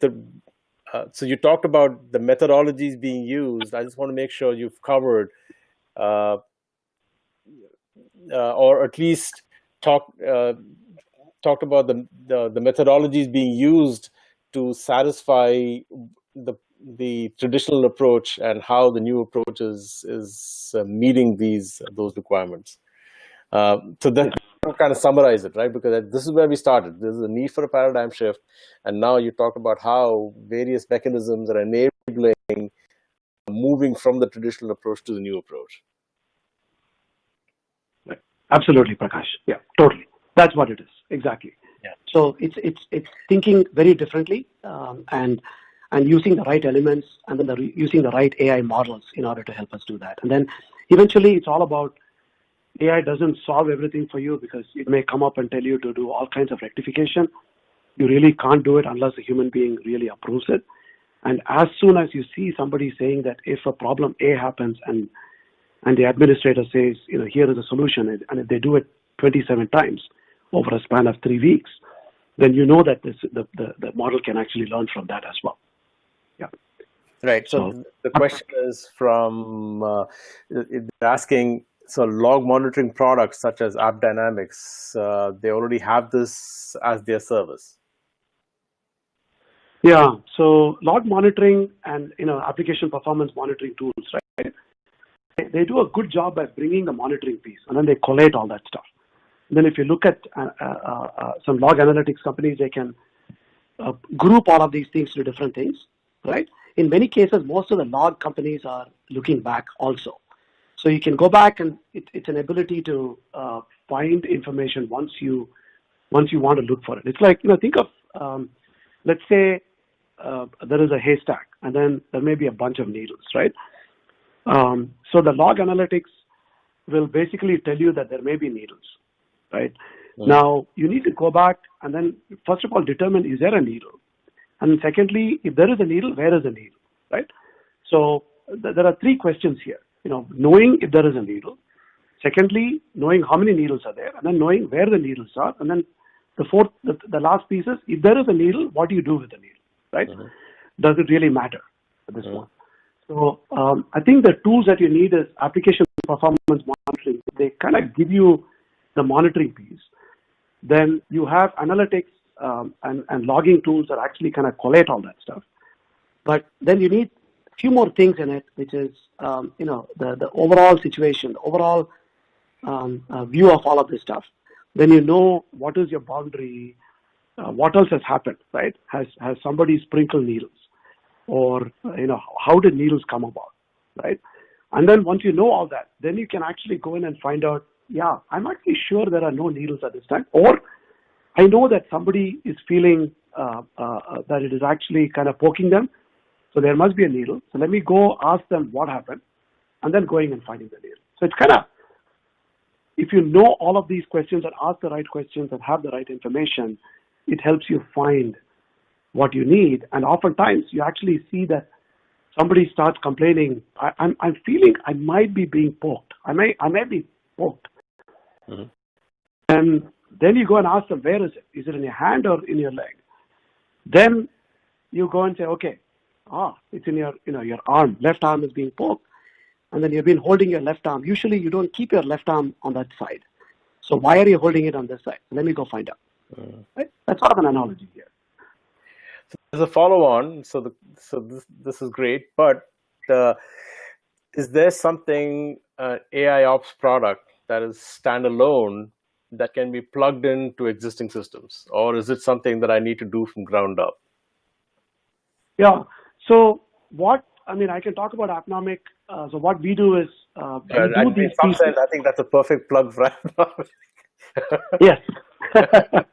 so you talked about the methodologies being used. I just want to make sure you've covered, or at least talked about the methodologies being used to satisfy the traditional approach and how the new approach is meeting those requirements. So that kind of summarize it, right? Because this is where we started. There's a need for a paradigm shift, and now you talk about how various mechanisms are enabling moving from the traditional approach to the new approach. Right. Absolutely, Prakash. Yeah, totally. That's what it is. Exactly. Yeah. So it's thinking very differently, and using the right elements, and then using the right AI models in order to help us do that. And then eventually, it's all about AI doesn't solve everything for you, because it may come up and tell you to do all kinds of rectification. You really can't do it unless a human being really approves it. And as soon as you see somebody saying that if a problem A happens and the administrator says, here is a solution, and if they do it 27 times over a span of 3 weeks, then you know that the model can actually learn from that as well. Yeah. Right. So the question is from asking, so log monitoring products such as App Dynamics, they already have this as their service. Yeah. So log monitoring and application performance monitoring tools, right? They do a good job at bringing the monitoring piece, and then they collate all that stuff. And then if you look at some log analytics companies, they can group all of these things to different things, right? In many cases, most of the log companies are looking back also. So you can go back, and it's an ability to find information once you want to look for it. It's like, think of, let's say there is a haystack, and then there may be a bunch of needles, right? So the log analytics will basically tell you that there may be needles, right? Mm-hmm. Now, you need to go back and then, first of all, determine, is there a needle? And secondly, if there is a needle, where is the needle, right? So there are 3 questions here. Knowing if there is a needle. Secondly, knowing how many needles are there, and then knowing where the needles are. And then the last piece is, if there is a needle, what do you do with the needle, right? Mm-hmm. Does it really matter at this point? So I think the tools that you need is application performance monitoring. They kind of give you the monitoring piece. Then you have analytics and logging tools that actually kind of collate all that stuff. But then you need a few more things in it, which is the overall situation, the overall view of all of this stuff. Then what is your boundary, what else has happened, right? Has somebody sprinkled needles, or how did needles come about, right? And then once you know all that, then you can actually go in and find out, I'm actually sure there are no needles at this time, or I know that somebody is feeling that it is actually kind of poking them, so there must be a needle. So let me go ask them what happened, and then going and finding the needle. So it's kind of, if you know all of these questions and ask the right questions and have the right information, it helps you find what you need. And oftentimes you actually see that somebody starts complaining, I'm feeling I might be being poked. I may be poked. Mm-hmm. And then you go and ask them, where is it? Is it in your hand or in your leg? Then you go and say, okay, it's in your arm. Left arm is being poked. And then you've been holding your left arm. Usually you don't keep your left arm on that side. So why are you holding it on this side? Let me go find out. Right? That's sort of an analogy here. So there's a follow-on. So this is great, but uh, is there something AI ops product that is standalone that can be plugged into existing systems, or is it something that I need to do from ground up? Yeah. So I can talk about Appnomic. So what we do is we do In these some pieces. sense, I think that's a perfect plug for Appnomic. Yes,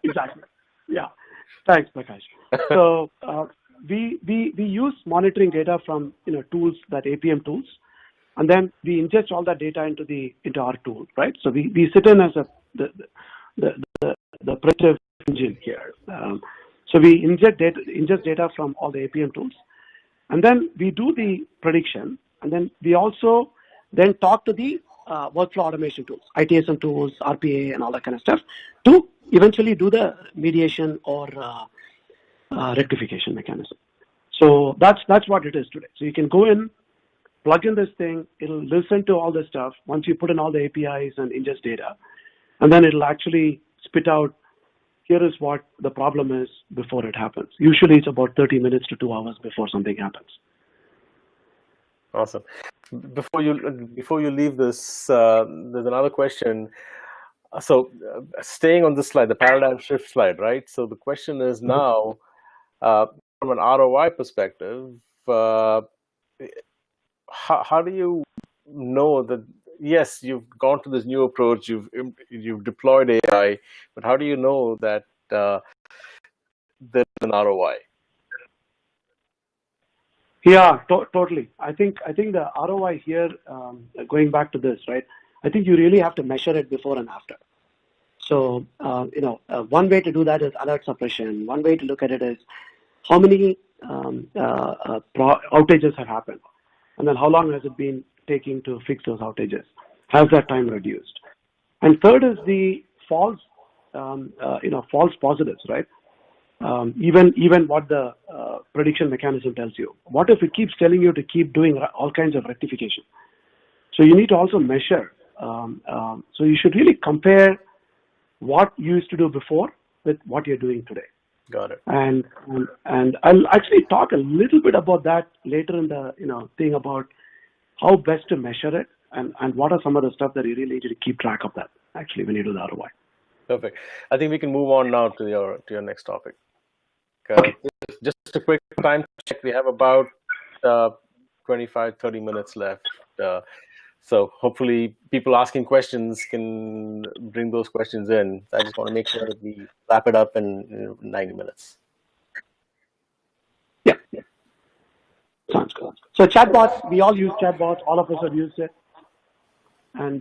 exactly. Yeah. Thanks, Prakash. So we use monitoring data from tools, that APM tools, and then we ingest all that data into our tool, right? So we sit in as the predictive engine here. So we ingest data from all the APM tools, and then we do the prediction, and then we also then talk to the workflow automation tools, ITSM tools, RPA, and all that kind of stuff, to eventually do the mediation or rectification mechanism. So that's what it is today. So you can go in, plug in this thing, it'll listen to all this stuff once you put in all the APIs and ingest data, and then it'll actually spit out, here is what the problem is before it happens. Usually it's about 30 minutes to 2 hours before something happens. Awesome. Before you leave this, there's another question. So staying on this slide, the paradigm shift slide, right? So the question is now, from an ROI perspective, how do you know that, yes, you've gone to this new approach, you've deployed AI, but how do you know that there's an ROI? Yeah, totally. I think the ROI here, going back to this, right? I think you really have to measure it before and after. So, one way to do that is alert suppression. One way to look at it is how many outages have happened, and then how long has it been taking to fix those outages? Has that time reduced? And third is the false positives, right? Even what the prediction mechanism tells you. What if it keeps telling you to keep doing all kinds of rectification? So you need to also measure. So you should really compare what you used to do before with what you're doing today. Got it. And I'll actually talk a little bit about that later in the thing about how best to measure it and what are some of the stuff that you really need to keep track of that actually when you do the ROI. Perfect. I think we can move on now to your next topic. Okay. Just a quick time check. We have about 25-30 minutes left. So hopefully people asking questions can bring those questions in. So I just want to make sure that we wrap it up in 90 minutes. Yeah. Sounds good. So chatbots, we all use chatbots. All of us have used it. And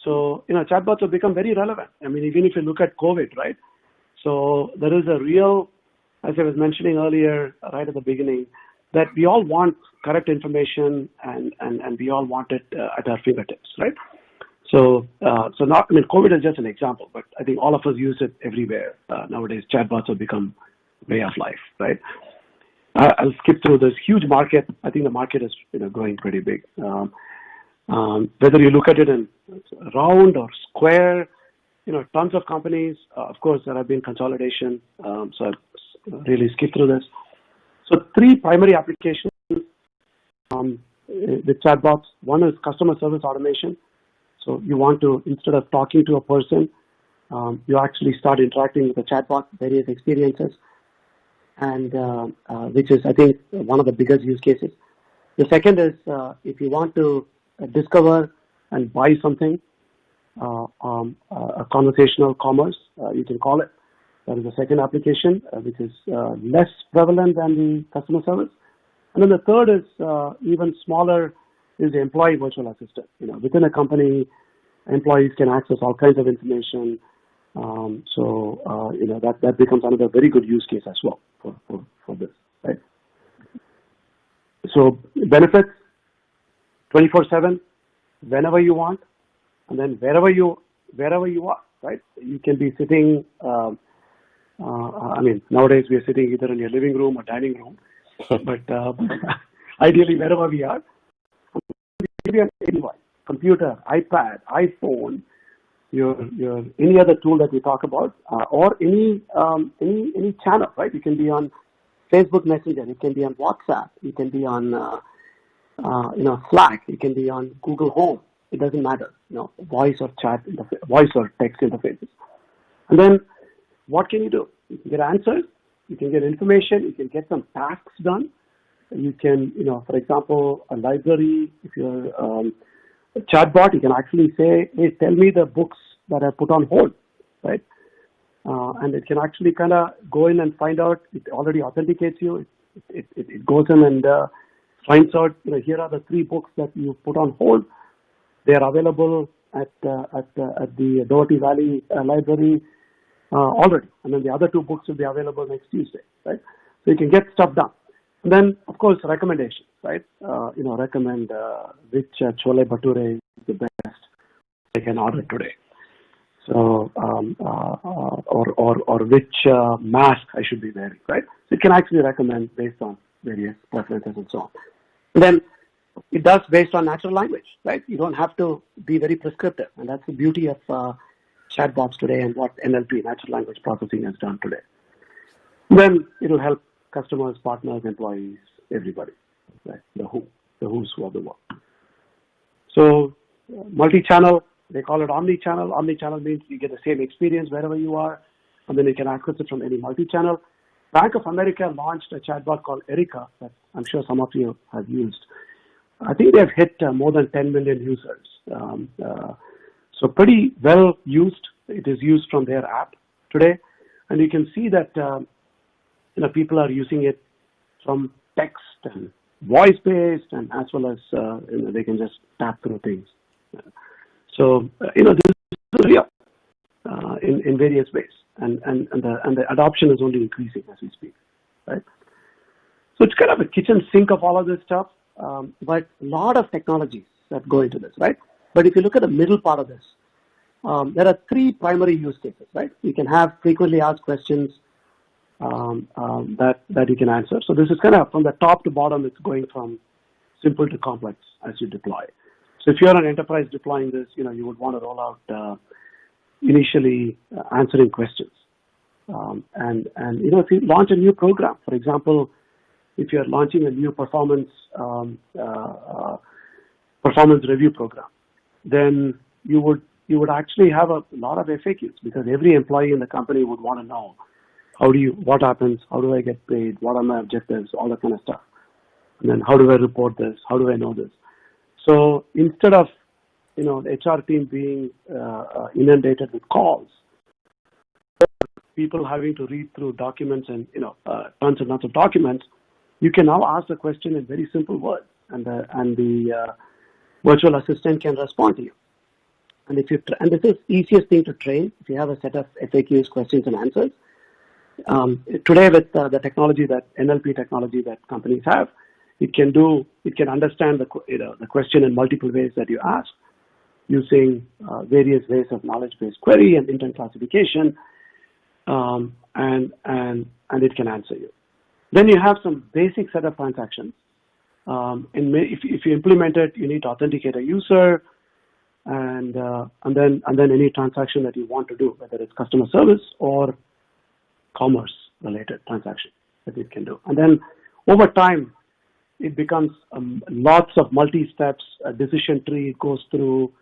so chatbots have become very relevant. I mean, even if you look at COVID, right? So there is a real, as I was mentioning earlier, right at the beginning, that we all want correct information and we all want it at our fingertips, right? So COVID is just an example, but I think all of us use it everywhere. Nowadays, chatbots have become way of life, right? I'll skip through this huge market. I think the market is growing pretty big. Whether you look at it in round or square, tons of companies. Of course, there have been consolidation. So I'll really skip through this. So 3 primary applications with chatbots. One is customer service automation. So you want to, instead of talking to a person, you actually start interacting with the chatbot, various experiences, and which is, I think, one of the biggest use cases. The second is if you want to discover and buy something, a conversational commerce, you can call it. That is the second application, which is less prevalent than the customer service. And then the third is even smaller, is the employee virtual assistant. Within a company, employees can access all kinds of information. That becomes another very good use case as well for this, right? So benefits, 24/7, whenever you want, and then wherever you are, right? You can be sitting. Nowadays we are sitting either in your living room or dining room, but ideally wherever we are, maybe on any device, computer, iPad, iPhone, your any other tool that we talk about, or any channel, right? You can be on Facebook Messenger, it can be on WhatsApp, it can be on Slack, it can be on Google Home. It doesn't matter, voice or chat, voice or text interfaces. And then what can you do? You can get answers, you can get information, you can get some tasks done. You can, for example, a library, if you're a chatbot, you can actually say, hey, tell me the books that are put on hold, right? And it can actually kind of go in and find out. It already authenticates you. It goes in and finds out, here are the 3 books that you put on hold. They are available at the Doherty Valley Library already. And then the other 2 books will be available next Tuesday, right? So you can get stuff done. And then, of course, recommendations, right? Recommend which chole bhature is the best I can order today. So, or which mask I should be wearing, right? So it can actually recommend based on various preferences and so on. And then it does based on natural language, right? You don't have to be very prescriptive, and that's the beauty of chatbots today and what NLP, natural language processing, has done today. Then it will help customers, partners, employees, everybody, right? The who's who of the world. So multi-channel, they call it omnichannel. Omnichannel means you get the same experience wherever you are, and then you can access it from any multi-channel. Bank of America launched a chatbot called Erica that I'm sure some of you have used. I think they've hit more than 10 million users. So pretty well used. It is used from their app today, and you can see that people are using it from text and voice-based, and as well as they can just tap through things. So this is real in various ways, and the adoption is only increasing as we speak, right? So it's kind of a kitchen sink of all of this stuff, but a lot of technologies that go into this, right? But if you look at the middle part of this, there are 3 primary use cases, right? You can have frequently asked questions that you can answer. So this is kind of from the top to bottom. It's going from simple to complex as you deploy. So if you're an enterprise deploying this, you would want to roll out initially answering questions. And if you launch a new program, for example, if you're launching a new performance review program, then you would actually have a lot of FAQs, because every employee in the company would want to know what happens, how do I get paid, what are my objectives, all that kind of stuff. And then how do I report this, how do I know this? So instead of the HR team being inundated with calls, people having to read through documents and tons and tons of documents, you can now ask the question in very simple words, and the virtual assistant can respond to you. And this is easiest thing to train. If you have a set of FAQs, questions and answers, today with the technology, that NLP technology that companies have, it can understand the question in multiple ways that you ask, using various ways of knowledge-based query and intent classification, and it can answer you. Then you have some basic set of transactions. If you implement it, you need to authenticate a user, and then any transaction that you want to do, whether it's customer service or commerce-related transaction that it can do. And then over time, it becomes lots of multi-steps. A decision tree goes through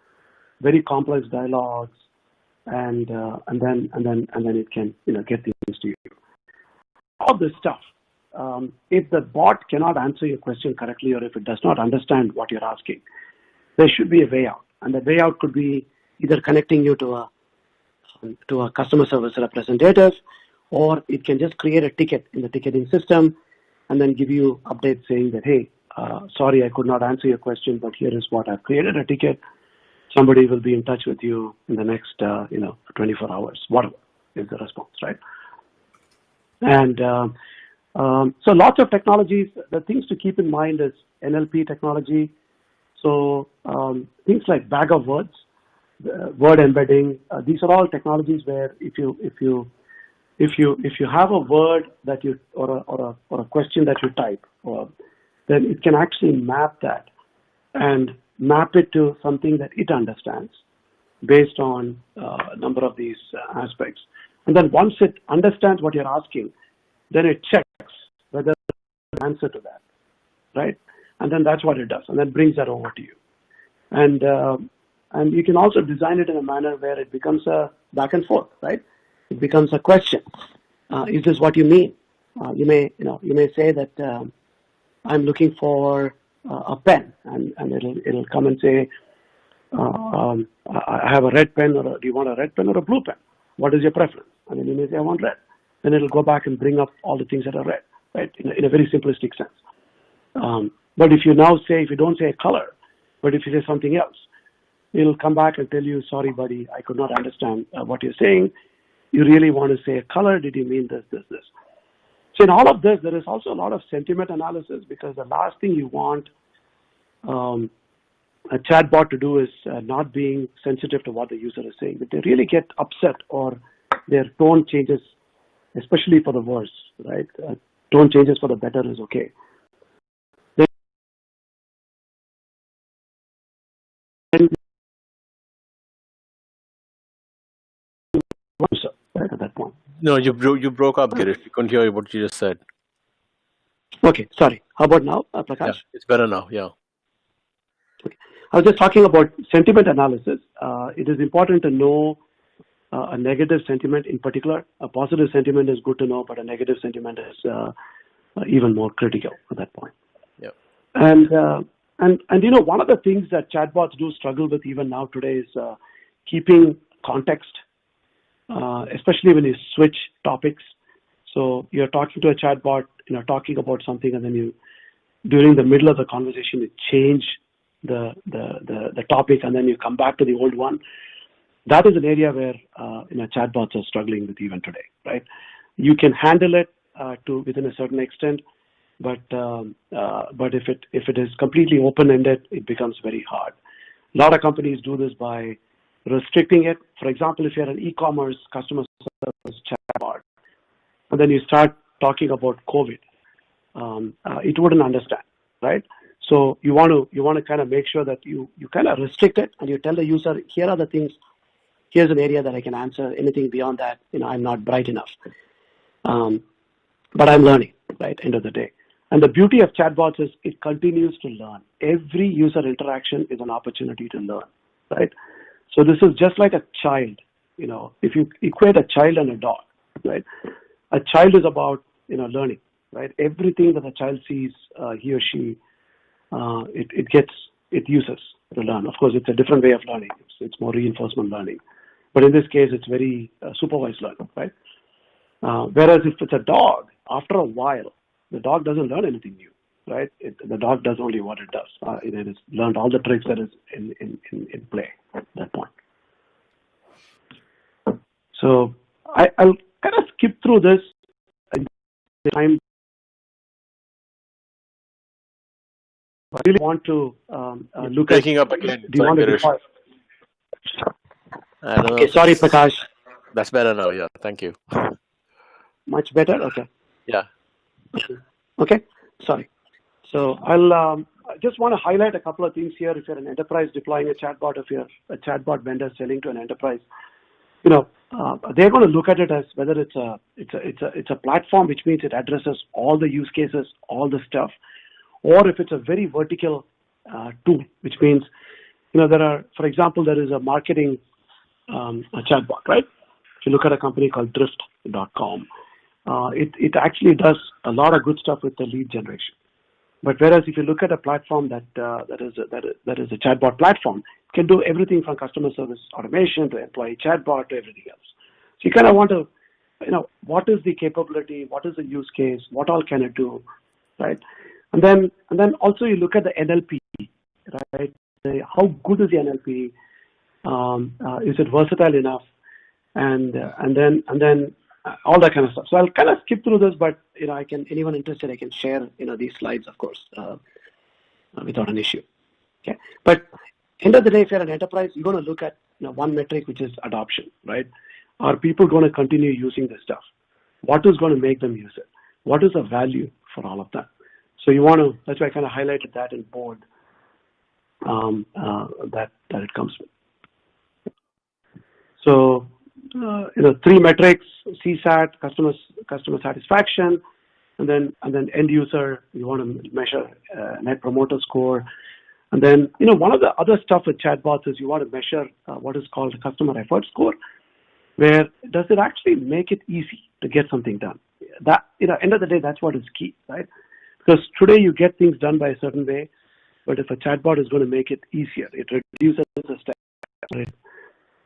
very complex dialogues, and then it can get things to you. All this stuff. If the bot cannot answer your question correctly, or if it does not understand what you're asking, there should be a way out. And the way out could be either connecting you to a customer service representative, or it can just create a ticket in the ticketing system and then give you updates saying that, hey, sorry, I could not answer your question, but here is what I've created a ticket. Somebody will be in touch with you in the next 24 hours. Whatever is the response, right? And so lots of technologies. The things to keep in mind is NLP technology. So things like bag of words, word embedding. These are all technologies where if you have a word that you or a question that you type, then it can actually map that and map it to something that it understands based on a number of these aspects. And then once it understands what you're asking, then it checks whether answer to that, right? And then that's what it does, and then brings that over to you. And you can also design it in a manner where it becomes a back and forth, right? It becomes a question. Is this what you mean? You may say that I'm looking for a pen, and it'll come and say, I have a red pen, or do you want a red pen or a blue pen? What is your preference? And then you may say, I want red. Then it'll go back and bring up all the things that are red, right? In a very simplistic sense. But if you don't say a color, but if you say something else, it'll come back and tell you, sorry, buddy, I could not understand what you're saying. You really want to say a color? Did you mean this, this, this? So in all of this, there is also a lot of sentiment analysis, because the last thing you want a chatbot to do is not being sensitive to what the user is saying. If they really get upset or their tone changes, especially for the worse, right? Tone changes for the better is okay. Right at that point. No, you broke up, Girish. We couldn't hear what you just said. Okay, sorry. How about now, Prakash? Yeah, it's better now, yeah. Okay. I was just talking about sentiment analysis. It is important to know a negative sentiment in particular. A positive sentiment is good to know, but a negative sentiment is even more critical at that point. Yeah. And one of the things that chatbots do struggle with even now today is keeping context, especially when you switch topics. So you're talking to a chatbot, talking about something, and then during the middle of the conversation, you change the topic, and then you come back to the old one. That is an area where chatbots are struggling with even today, right? You can handle it within a certain extent, but if it is completely open-ended, it becomes very hard. A lot of companies do this by restricting it. For example, if you're an e-commerce customer service chatbot, and then you start talking about COVID, it wouldn't understand, right? So you want to kind of make sure that you kind of restrict it, and you tell the user, here are the things. Here's an area that I can answer. Anything beyond that, I'm not bright enough. But I'm learning, right? End of the day. And the beauty of chatbots is it continues to learn. Every user interaction is an opportunity to learn, right? So this is just like a child. If you equate a child and a dog, right? A child is about learning, right? Everything that a child sees, he or she, it uses to learn. Of course, it's a different way of learning. It's more reinforcement learning. But in this case, it's very supervised learning, right? Whereas if it's a dog, after a while, the dog doesn't learn anything new, right? The dog does only what it does. It has learned all the tricks that is in play at that point. So I'll kind of skip through this. I really want to look breaking at. Up again. Do you want to deploy? Okay, sorry, Prakash. That's better now. Yeah, thank you. Much better. Okay. Yeah. Okay. Sorry. So I just want to highlight a couple of things here. If you're an enterprise deploying a chatbot, if you're a chatbot vendor selling to an enterprise, they're going to look at it as whether it's a platform, which means it addresses all the use cases, all the stuff, or if it's a very vertical tool, which means for example, there is a marketing a chatbot, right? If you look at a company called drift.com, it actually does a lot of good stuff with the lead generation. But whereas if you look at a platform that is a chatbot platform, it can do everything from customer service automation to employee chatbot to everything else. So you kind of want to, what is the capability? What is the use case? What all can it do, right? And then also you look at the NLP, right? How good is the NLP? Is it versatile enough? And then all that kind of stuff. So I'll kind of skip through this, but anyone interested, I can share these slides, of course, without an issue. Okay, but end of the day, if you're an enterprise, you're going to look at one metric, which is adoption, right? Are people going to continue using this stuff? What is going to make them use it? What is the value for all of that? So that's why I kind of highlighted that in bold, that it comes with. So, 3 metrics: CSAT, customer satisfaction, and then end user, you want to measure net promoter score. And then, one of the other stuff with chatbots is you want to measure what is called the customer effort score, where does it actually make it easy to get something done? That, end of the day, that's what is key, right? Because today you get things done by a certain way, but if a chatbot is going to make it easier, it reduces the steps, right?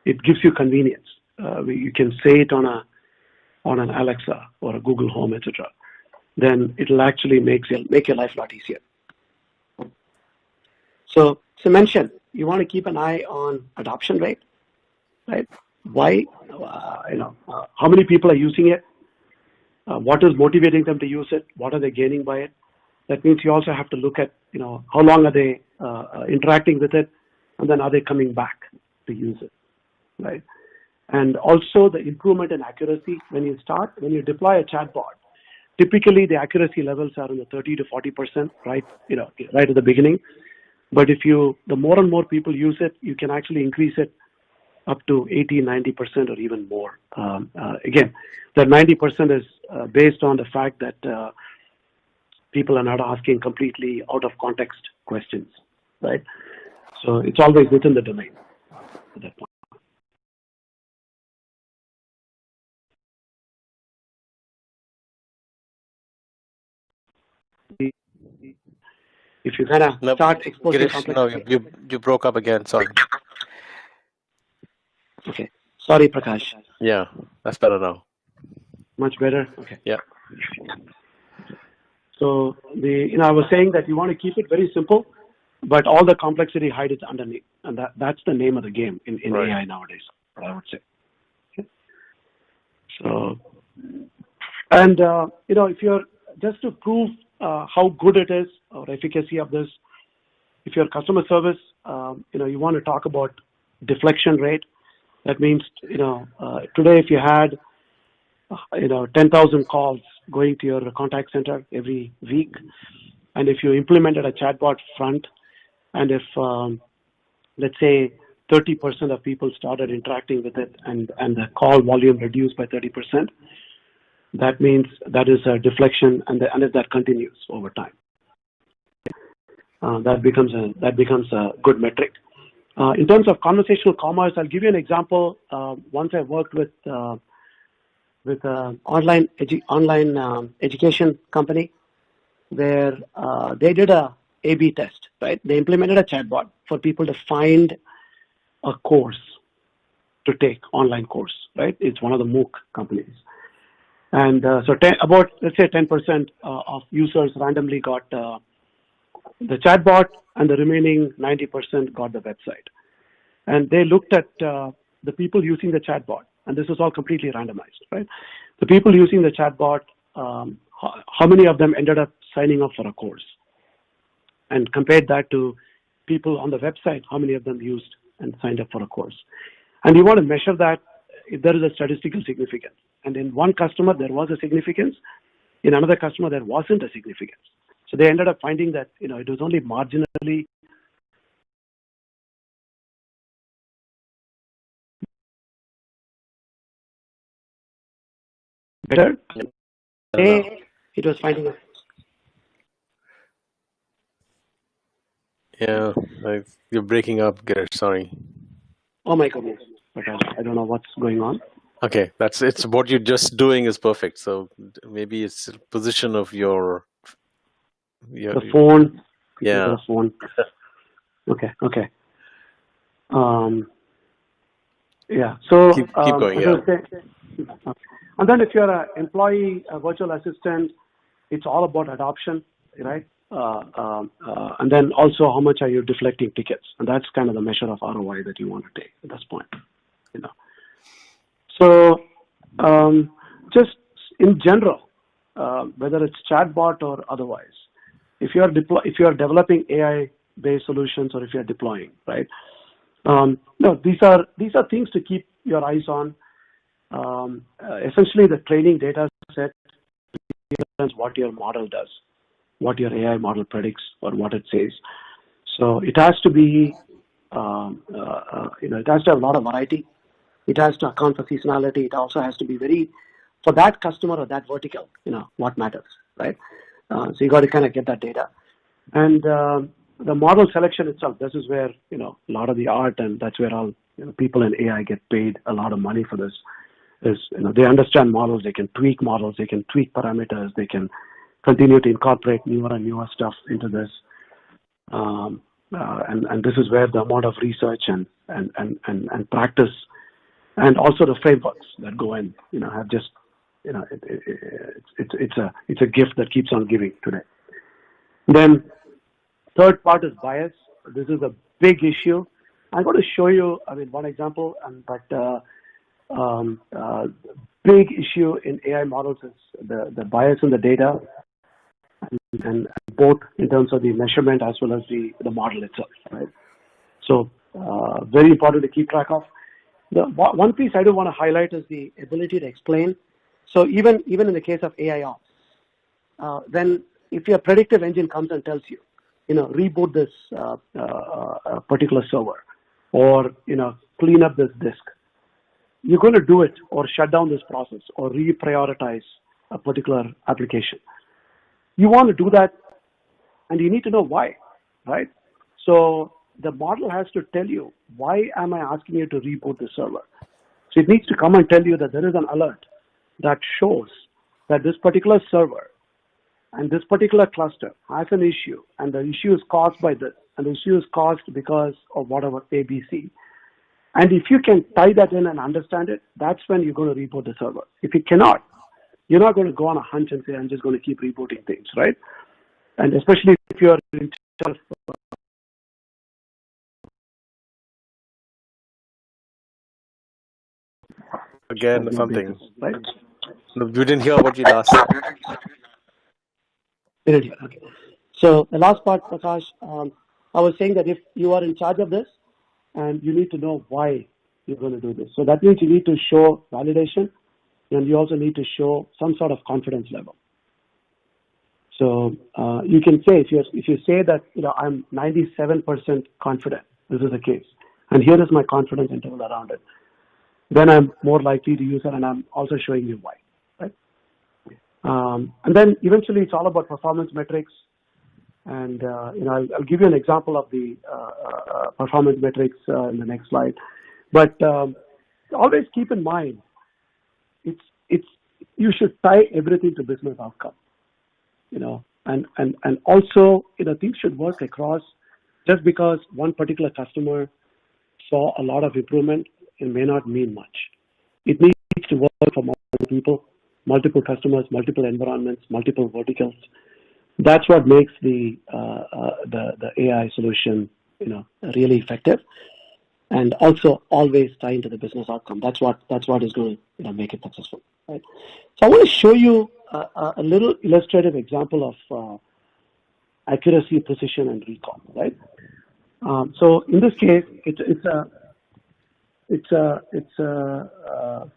It gives you convenience. You can say it on an Alexa or a Google Home, etc. Then it'll actually make your life a lot easier. So mention, you want to keep an eye on adoption rate, right? Why, how many people are using it? What is motivating them to use it? What are they gaining by it? That means you also have to look at, how long are they interacting with it, and then are they coming back to use it, right? And also the improvement in accuracy. When you deploy a chatbot, typically the accuracy levels are in the 30 to 40%, right? Right at the beginning. But the more and more people use it, you can actually increase it up to 80, 90% or even more. Again, that 90% is based on the fact that people are not asking completely out of context questions, right? So it's always within the domain at that point. If you kind of start exposing Girish, no, you broke up again. Sorry. Okay. Sorry, Prakash. Yeah, that's better now. Much better? Okay. Yeah. So I was saying that you want to keep it very simple, but all the complexity hide it underneath, and that's the name of the game in right. AI nowadays, I would say. Okay. So, and if you're just to prove how good it is or efficacy of this, if you're customer service, you want to talk about deflection rate. That means, today if you had, 10,000 calls going to your contact center every week, and if you implemented a chatbot front, and if, let's say, 30% of people started interacting with it, and the call volume reduced by 30%, that means that is a deflection, and if that continues over time, that becomes a good metric. In terms of conversational commerce, I'll give you an example. Once I worked with an online education company where they did a A/B test, right? They implemented a chatbot for people to find a course to take, online course, right? It's one of the MOOC companies. And so about, let's say, 10% of users randomly got the chatbot, and the remaining 90% got the website. And they looked at the people using the chatbot, and this was all completely randomized, right? The people using the chatbot, how many of them ended up signing up for a course? And compared that to people on the website, how many of them used and signed up for a course? And you want to measure that if there is a statistical significance. And in one customer, there was a significance. In another customer, there wasn't a significance. So they ended up finding that, it was only marginally better. It was finding. Yeah, you're breaking up, Girish. Sorry. Oh my goodness! But I don't know what's going on. Okay, it's what you're just doing is perfect. So maybe it's the position of the phone. Yeah. The phone. Okay. Yeah. So keep going. Yeah. And then if you're an employee, a virtual assistant, it's all about adoption, right? And then also how much are you deflecting tickets, and that's kind of the measure of ROI that you want to take at this point. So just in general, whether it's chatbot or otherwise, if you are developing AI-based solutions, or if you are deploying, right? These are things to keep your eyes on. Essentially, the training data set is what your model does, what your AI model predicts, or what it says. So it has to be, it has to have a lot of variety. It has to account for seasonality. It also has to be for that customer or that vertical, what matters, right? So you got to kind of get that data. And the model selection itself, this is where, a lot of the art, and that's where all people in AI get paid a lot of money for this, is, they understand models, they can tweak models, they can tweak parameters, they can continue to incorporate newer and newer stuff into this. And this is where the amount of research and practice, and also the frameworks that go in, have just, it's a gift that keeps on giving today. Then third part is bias. This is a big issue. I'm going to show you, one example, and big issue in AI models is the bias in the data, and both in terms of the measurement as well as the model itself, right? So very important to keep track of. The one piece I do want to highlight is the ability to explain. So even in the case of AIOps, then if your predictive engine comes and tells you, reboot this particular server, or clean up this disk, you're going to do it, or shut down this process, or reprioritize a particular application. You want to do that, and you need to know why, right? So the model has to tell you, why am I asking you to reboot the server? So it needs to come and tell you that there is an alert that shows that this particular server and this particular cluster has an issue, and the issue is caused by this, and the issue is caused because of whatever ABC. And if you can tie that in and understand it, that's when you're going to reboot the server. If you cannot, you're not going to go on a hunch and say, I'm just going to keep rebooting things, right? And especially if you're in charge of Again, something. basis, right? No, we didn't hear what you last said. Okay. So the last part, Prakash, I was saying that if you are in charge of this, and you need to know why you're going to do this. So that means you need to show validation, and you also need to show some sort of confidence level. So you can say, if you say that, I'm 97% confident this is the case, and here is my confidence interval around it, then I'm more likely to use it, and I'm also showing you why, right? And then eventually it's all about performance metrics. And I'll give you an example of the performance metrics in the next slide. But always keep in mind, you should tie everything to business outcome. And also things should work across. Just because one particular customer saw a lot of improvement, it may not mean much. It needs to work for multiple people, multiple customers, multiple environments, multiple verticals. That's what makes the AI solution, really effective, and also always tie into the business outcome. That's what is going to make it successful, right? So I want to show you a little illustrative example of accuracy, precision, and recall, right? So in this case, it's a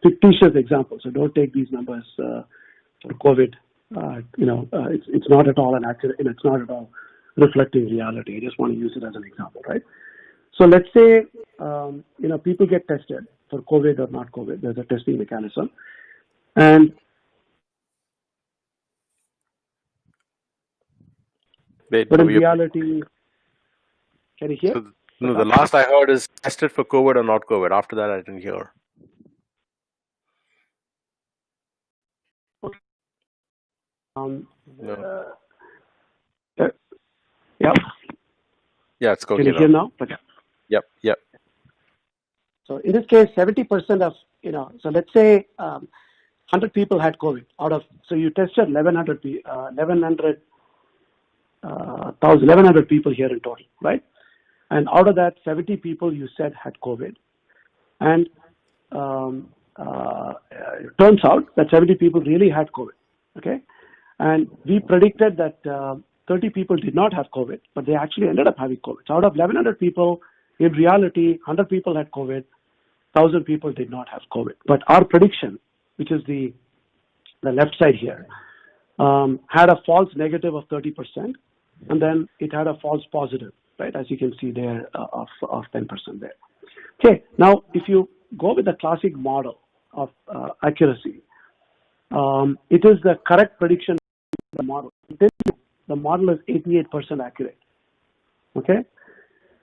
fictitious example. So don't take these numbers for COVID. It's not at all an accurate, it's not at all reflecting reality. I just want to use it as an example, right? So let's say, people get tested for COVID or not COVID. There's a testing mechanism. And but in reality, can you hear? So, no, the last I heard is tested for COVID or not COVID. After that, I didn't hear. No. Yeah. Yeah, it's going. Can you hear now? Okay. Yep. So in this case, 70% of, so let's say 100 people had COVID so you tested 1,100 people here in total, right? And out of that, 70 people you said had COVID. And it turns out that 70 people really had COVID, okay? And we predicted that 30 people did not have COVID, but they actually ended up having COVID. So out of 1,100 people, in reality, 100 people had COVID, 1,000 people did not have COVID. But our prediction, which is the left side here, had a false negative of 30%, and then it had a false positive, right, as you can see there, of 10% there. Okay, now if you go with the classic model of accuracy, it is the correct prediction the model. The model is 88% accurate. Okay,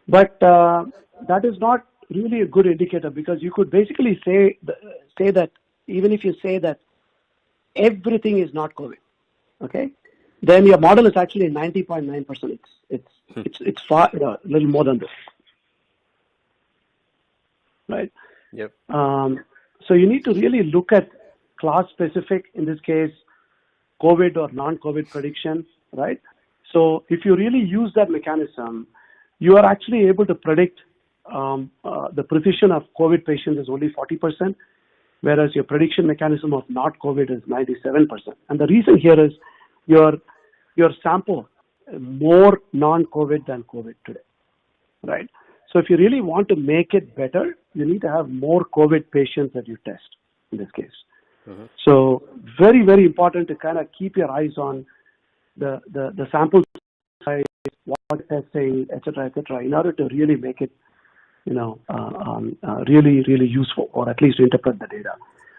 but that is not really a good indicator, because you could basically say that even if you say that everything is not COVID, okay, then your model is actually 90.9%. It's far a little more than this, right? Yep. So you need to really look at class specific, in this case, COVID or non-COVID prediction, right? So if you really use that mechanism, you are actually able to predict the precision of COVID patients is only 40%, whereas your prediction mechanism of not COVID is 97%. And the reason here is your sample more non-COVID than COVID today, right? So if you really want to make it better, you need to have more COVID patients that you test in this case. Mm-hmm. So very, very important to kind of keep your eyes on the sample size, what testing, et cetera, in order to really make it, really, really useful, or at least interpret the data.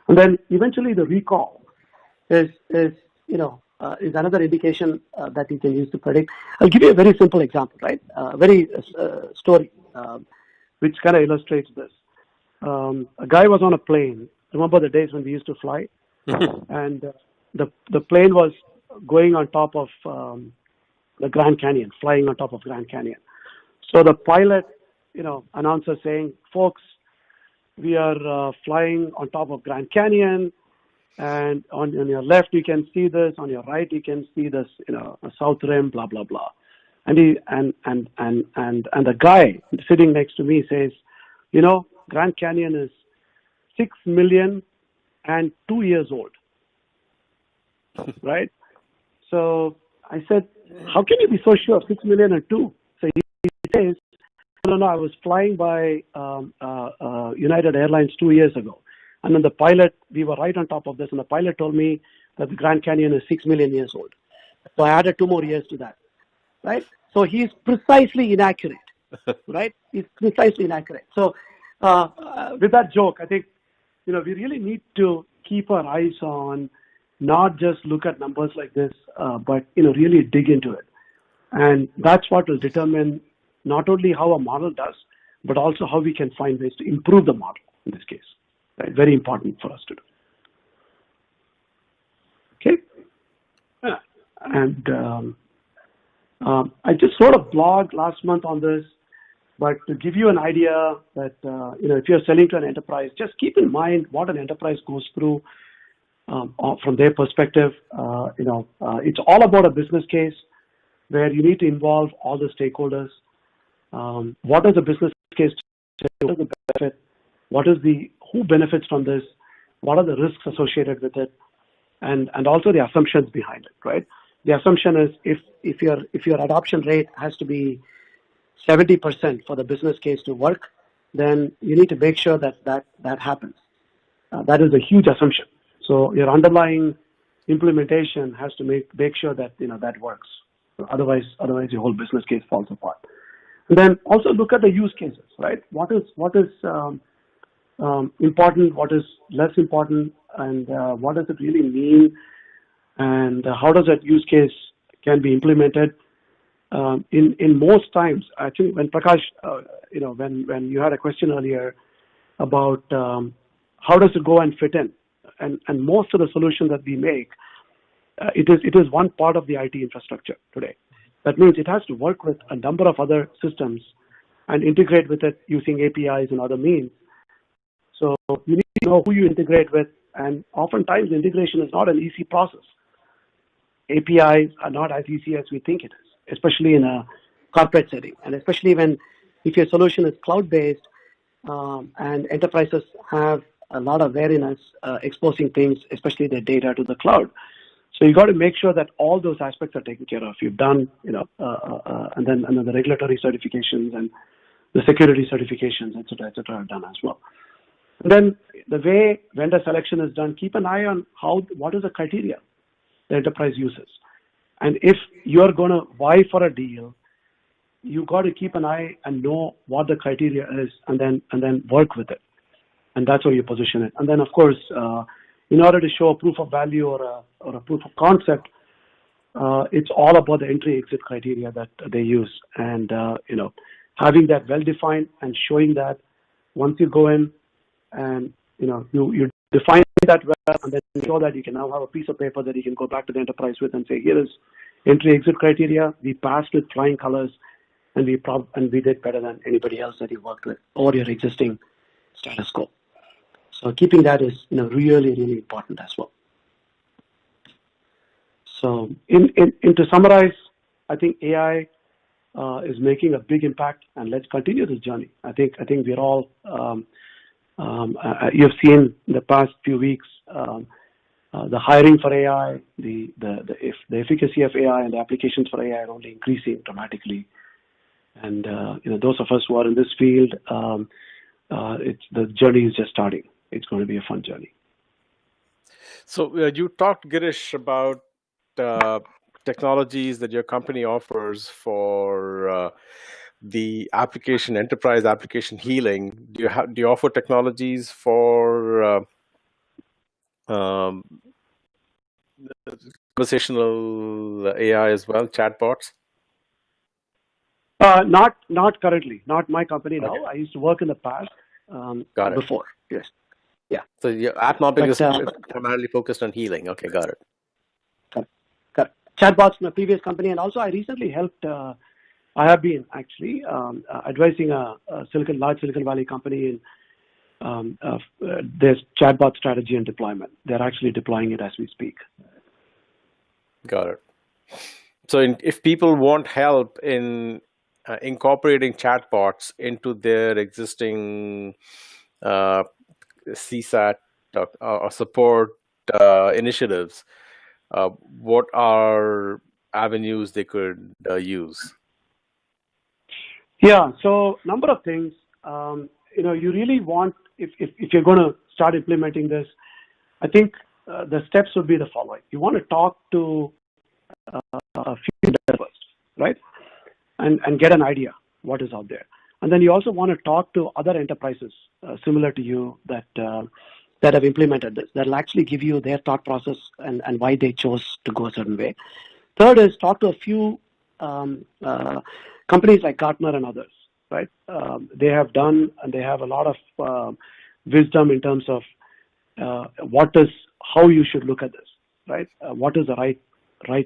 And then eventually the recall is another indication that you can use to predict. I'll give you a very simple example, right? Story, which kind of illustrates this. A guy was on a plane. Remember the days when we used to fly? And the plane was going on top of the Grand Canyon, flying on top of Grand Canyon. So the pilot, announcer saying, folks, we are flying on top of Grand Canyon, and on your left you can see this, on your right you can see this, a south rim, blah blah blah. And the guy sitting next to me says, Grand Canyon is 6 million and 2 years old, right? So I said, how can you be so sure, 6 million and 2? So he says, no, I was flying by United Airlines 2 years ago. And then the pilot, we were right on top of this, and the pilot told me that the Grand Canyon is 6 million years old. So I added 2 more years to that, right? So he's precisely inaccurate, right? He's precisely inaccurate. So with that joke, I think, we really need to keep our eyes on not just look at numbers like this, but, really dig into it. And that's what will determine not only how a model does, but also how we can find ways to improve the model in this case. Right? Very important for us to do. Okay. And I just wrote a blog last month on this, but to give you an idea that, if you're selling to an enterprise, just keep in mind what an enterprise goes through from their perspective. It's all about a business case where you need to involve all the stakeholders. What is the business case? What is the benefit? Who benefits from this? What are the risks associated with it? And also the assumptions behind it, right? The assumption is if your adoption rate has to be 70% for the business case to work, then you need to make sure that happens. That is a huge assumption. So your underlying implementation has to make sure that that works. Otherwise your whole business case falls apart. And then also look at the use cases, right? What is important, what is less important, and what does it really mean, and how does that use case can be implemented? In most times, actually, when Prakash, when you had a question earlier about how does it go and fit in, and most of the solutions that we make, it is one part of the IT infrastructure today. That means it has to work with a number of other systems and integrate with it using APIs and other means. So you need to know who you integrate with, and oftentimes integration is not an easy process. APIs are not as easy as we think it is, especially in a corporate setting, and especially if your solution is cloud-based and enterprises have a lot of wariness exposing things, especially their data, to the cloud. So you got to make sure that all those aspects are taken care of. You've done, and then the regulatory certifications and the security certifications, et cetera, are done as well. And then the way vendor selection is done, keep an eye on what is the criteria the enterprise uses. And if you're going to vie for a deal, you got to keep an eye and know what the criteria is, and then work with it. And that's how you position it. And then, of course, in order to show a proof of value or a proof of concept, it's all about the entry-exit criteria that they use, and having that well-defined and showing that once you go in and you define that well, and then show that you can now have a piece of paper that you can go back to the enterprise with and say, here is entry-exit criteria. We passed with flying colors, and we did better than anybody else that you worked with or your existing status quo. So keeping that is really, really important as well. So to summarize, I think AI is making a big impact, and let's continue this journey. I think we're all you've seen in the past few weeks the hiring for AI, the efficacy of AI and the applications for AI are only increasing dramatically. And those of us who are in this field, the journey is just starting. It's going to be a fun journey. So you talked, Girish, about technologies that your company offers for the enterprise application healing. Do you offer technologies for conversational AI as well, chatbots? Not currently. Not my company now. Okay. I used to work in the past. Got it. Before, yes. Yeah. So your app mapping is primarily focused on healing. Okay, got it. Got chatbots in my previous company, and also I recently helped. I have been actually advising a large Silicon Valley company in their chatbot strategy and deployment. They're actually deploying it as we speak. Got it. So if people want help in incorporating chatbots into their existing CSAT or support initiatives, what are avenues they could use? Yeah, so number of things. You really want, if you're going to start implementing this, I think the steps would be the following. You want to talk to a few developers, right? And get an idea what is out there. And then you also want to talk to other enterprises similar to you that have implemented this. That'll actually give you their thought process and why they chose to go a certain way. Third is talk to a few companies like Gartner and others, right? They have done, and they have a lot of wisdom in terms of how you should look at this, right? What is the right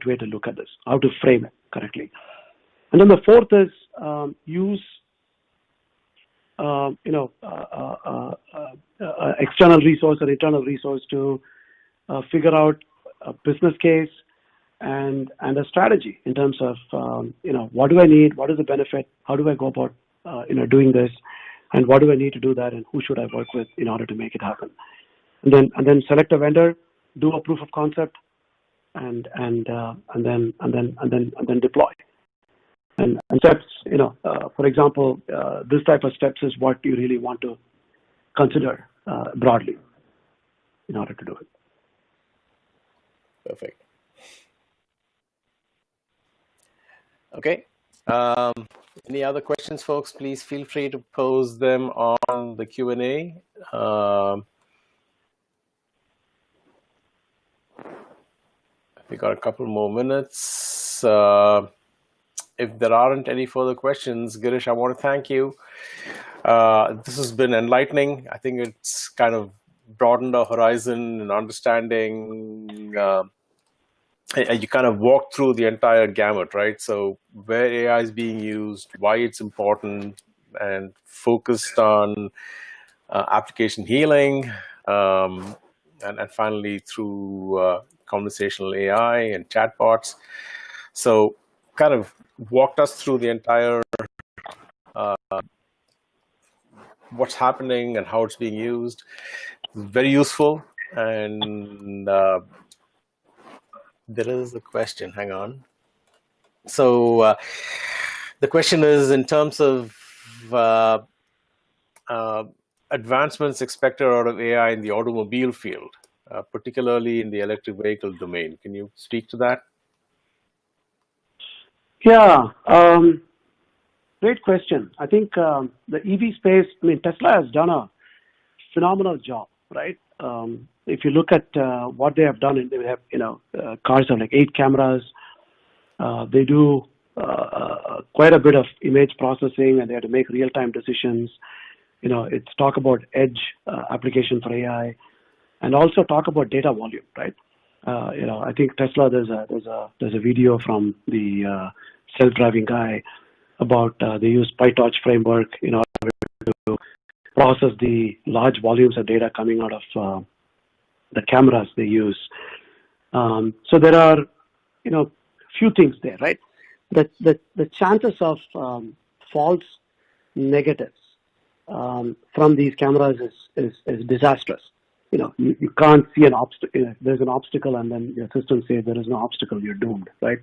way to look at this? How to frame it correctly? And then the fourth is use external resource or internal resource to figure out a business case and a strategy in terms of what do I need, what is the benefit, how do I go about doing this, and what do I need to do that, and who should I work with in order to make it happen, and then select a vendor, do a proof of concept, and then deploy. And steps, for example, this type of steps is what you really want to consider broadly in order to do it. Perfect. Okay. Any other questions, folks? Please feel free to pose them on the Q&A. We got a couple more minutes. If there aren't any further questions, Girish, I want to thank you. This has been enlightening. I think it's kind of broadened our horizon and understanding. You kind of walk through the entire gamut, right? So where AI is being used, why it's important, and focused on application healing, and finally through conversational AI and chatbots. So kind of walked us through the entire what's happening and how it's being used. Very useful. And there is a question. Hang on. So the question is in terms of advancements expected out of AI in the automobile field, particularly in the electric vehicle domain. Can you speak to that? Yeah, great question. I think the EV space, Tesla has done a phenomenal job, right? If you look at what they have done, they have, cars have like 8 cameras. They do quite a bit of image processing, and they have to make real-time decisions. It's talk about edge application for AI, and also talk about data volume, right? I think Tesla. There's a video from the self-driving guy about they use PyTorch framework, to process the large volumes of data coming out of the cameras they use. So there are, few things there, right? The chances of false negatives from these cameras is disastrous. You can't see an obstacle. There's an obstacle, and then your system says there is no obstacle. You're doomed, right?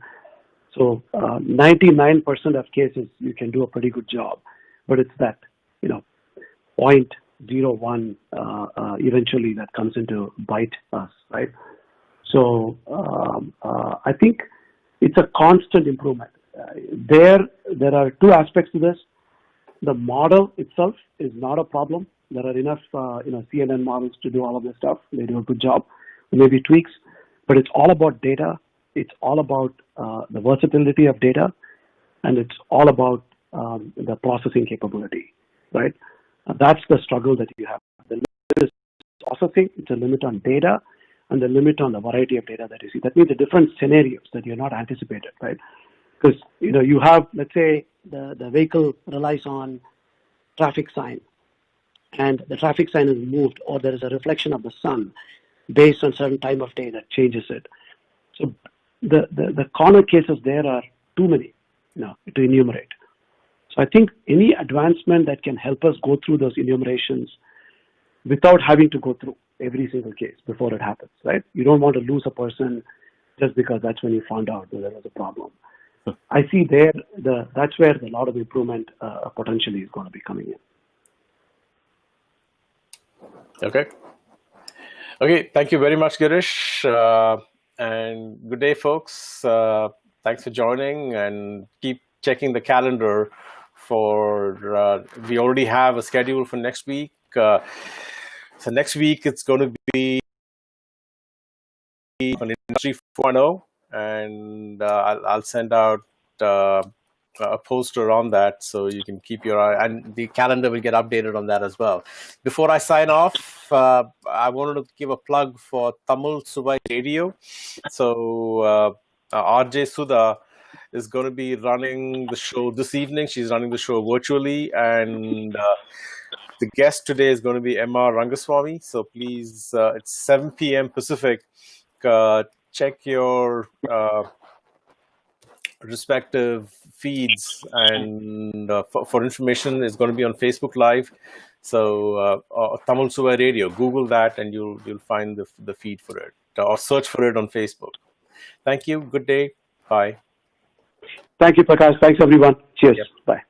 So 99% of cases you can do a pretty good job, but it's that 0.01 eventually that comes into bite us, right? So I think it's a constant improvement. There are two aspects to this. The model itself is not a problem. There are enough CNN models to do all of this stuff. They do a good job. Maybe tweaks, but it's all about data. It's all about the versatility of data, and it's all about the processing capability, right? That's the struggle that you have. The limit is processing. It's a limit on data, and the limit on the variety of data that you see. That means the different scenarios that you're not anticipated, right? Because you have, let's say, the vehicle relies on traffic sign, and the traffic sign is moved, or there is a reflection of the sun based on certain time of day that changes it. So the corner cases there are too many, to enumerate. So I think any advancement that can help us go through those enumerations without having to go through every single case before it happens, right? You don't want to lose a person just because that's when you found out that there was a problem. I see that's where a lot of improvement potentially is going to be coming in. Okay. Thank you very much, Girish. And good day, folks. Thanks for joining, and keep checking the calendar for, we already have a schedule for next week. So next week it's going to be on Industry 4.0, and I'll send out a poster on that, so you can keep your eye, and the calendar will get updated on that as well. Before I sign off, I wanted to give a plug for Tamil Suvai Radio. So RJ Sudha is going to be running the show this evening. She's running the show virtually, and the guest today is going to be Emma Rangaswamy. So please, it's 7 p.m. Pacific. Check your respective feeds, and for information, it's going to be on Facebook Live. So Tamil Suvai Radio, Google that, and you'll find the feed for it, or search for it on Facebook. Thank you. Good day. Bye. Thank you, Prakash. Thanks, everyone. Cheers. Yep. Bye.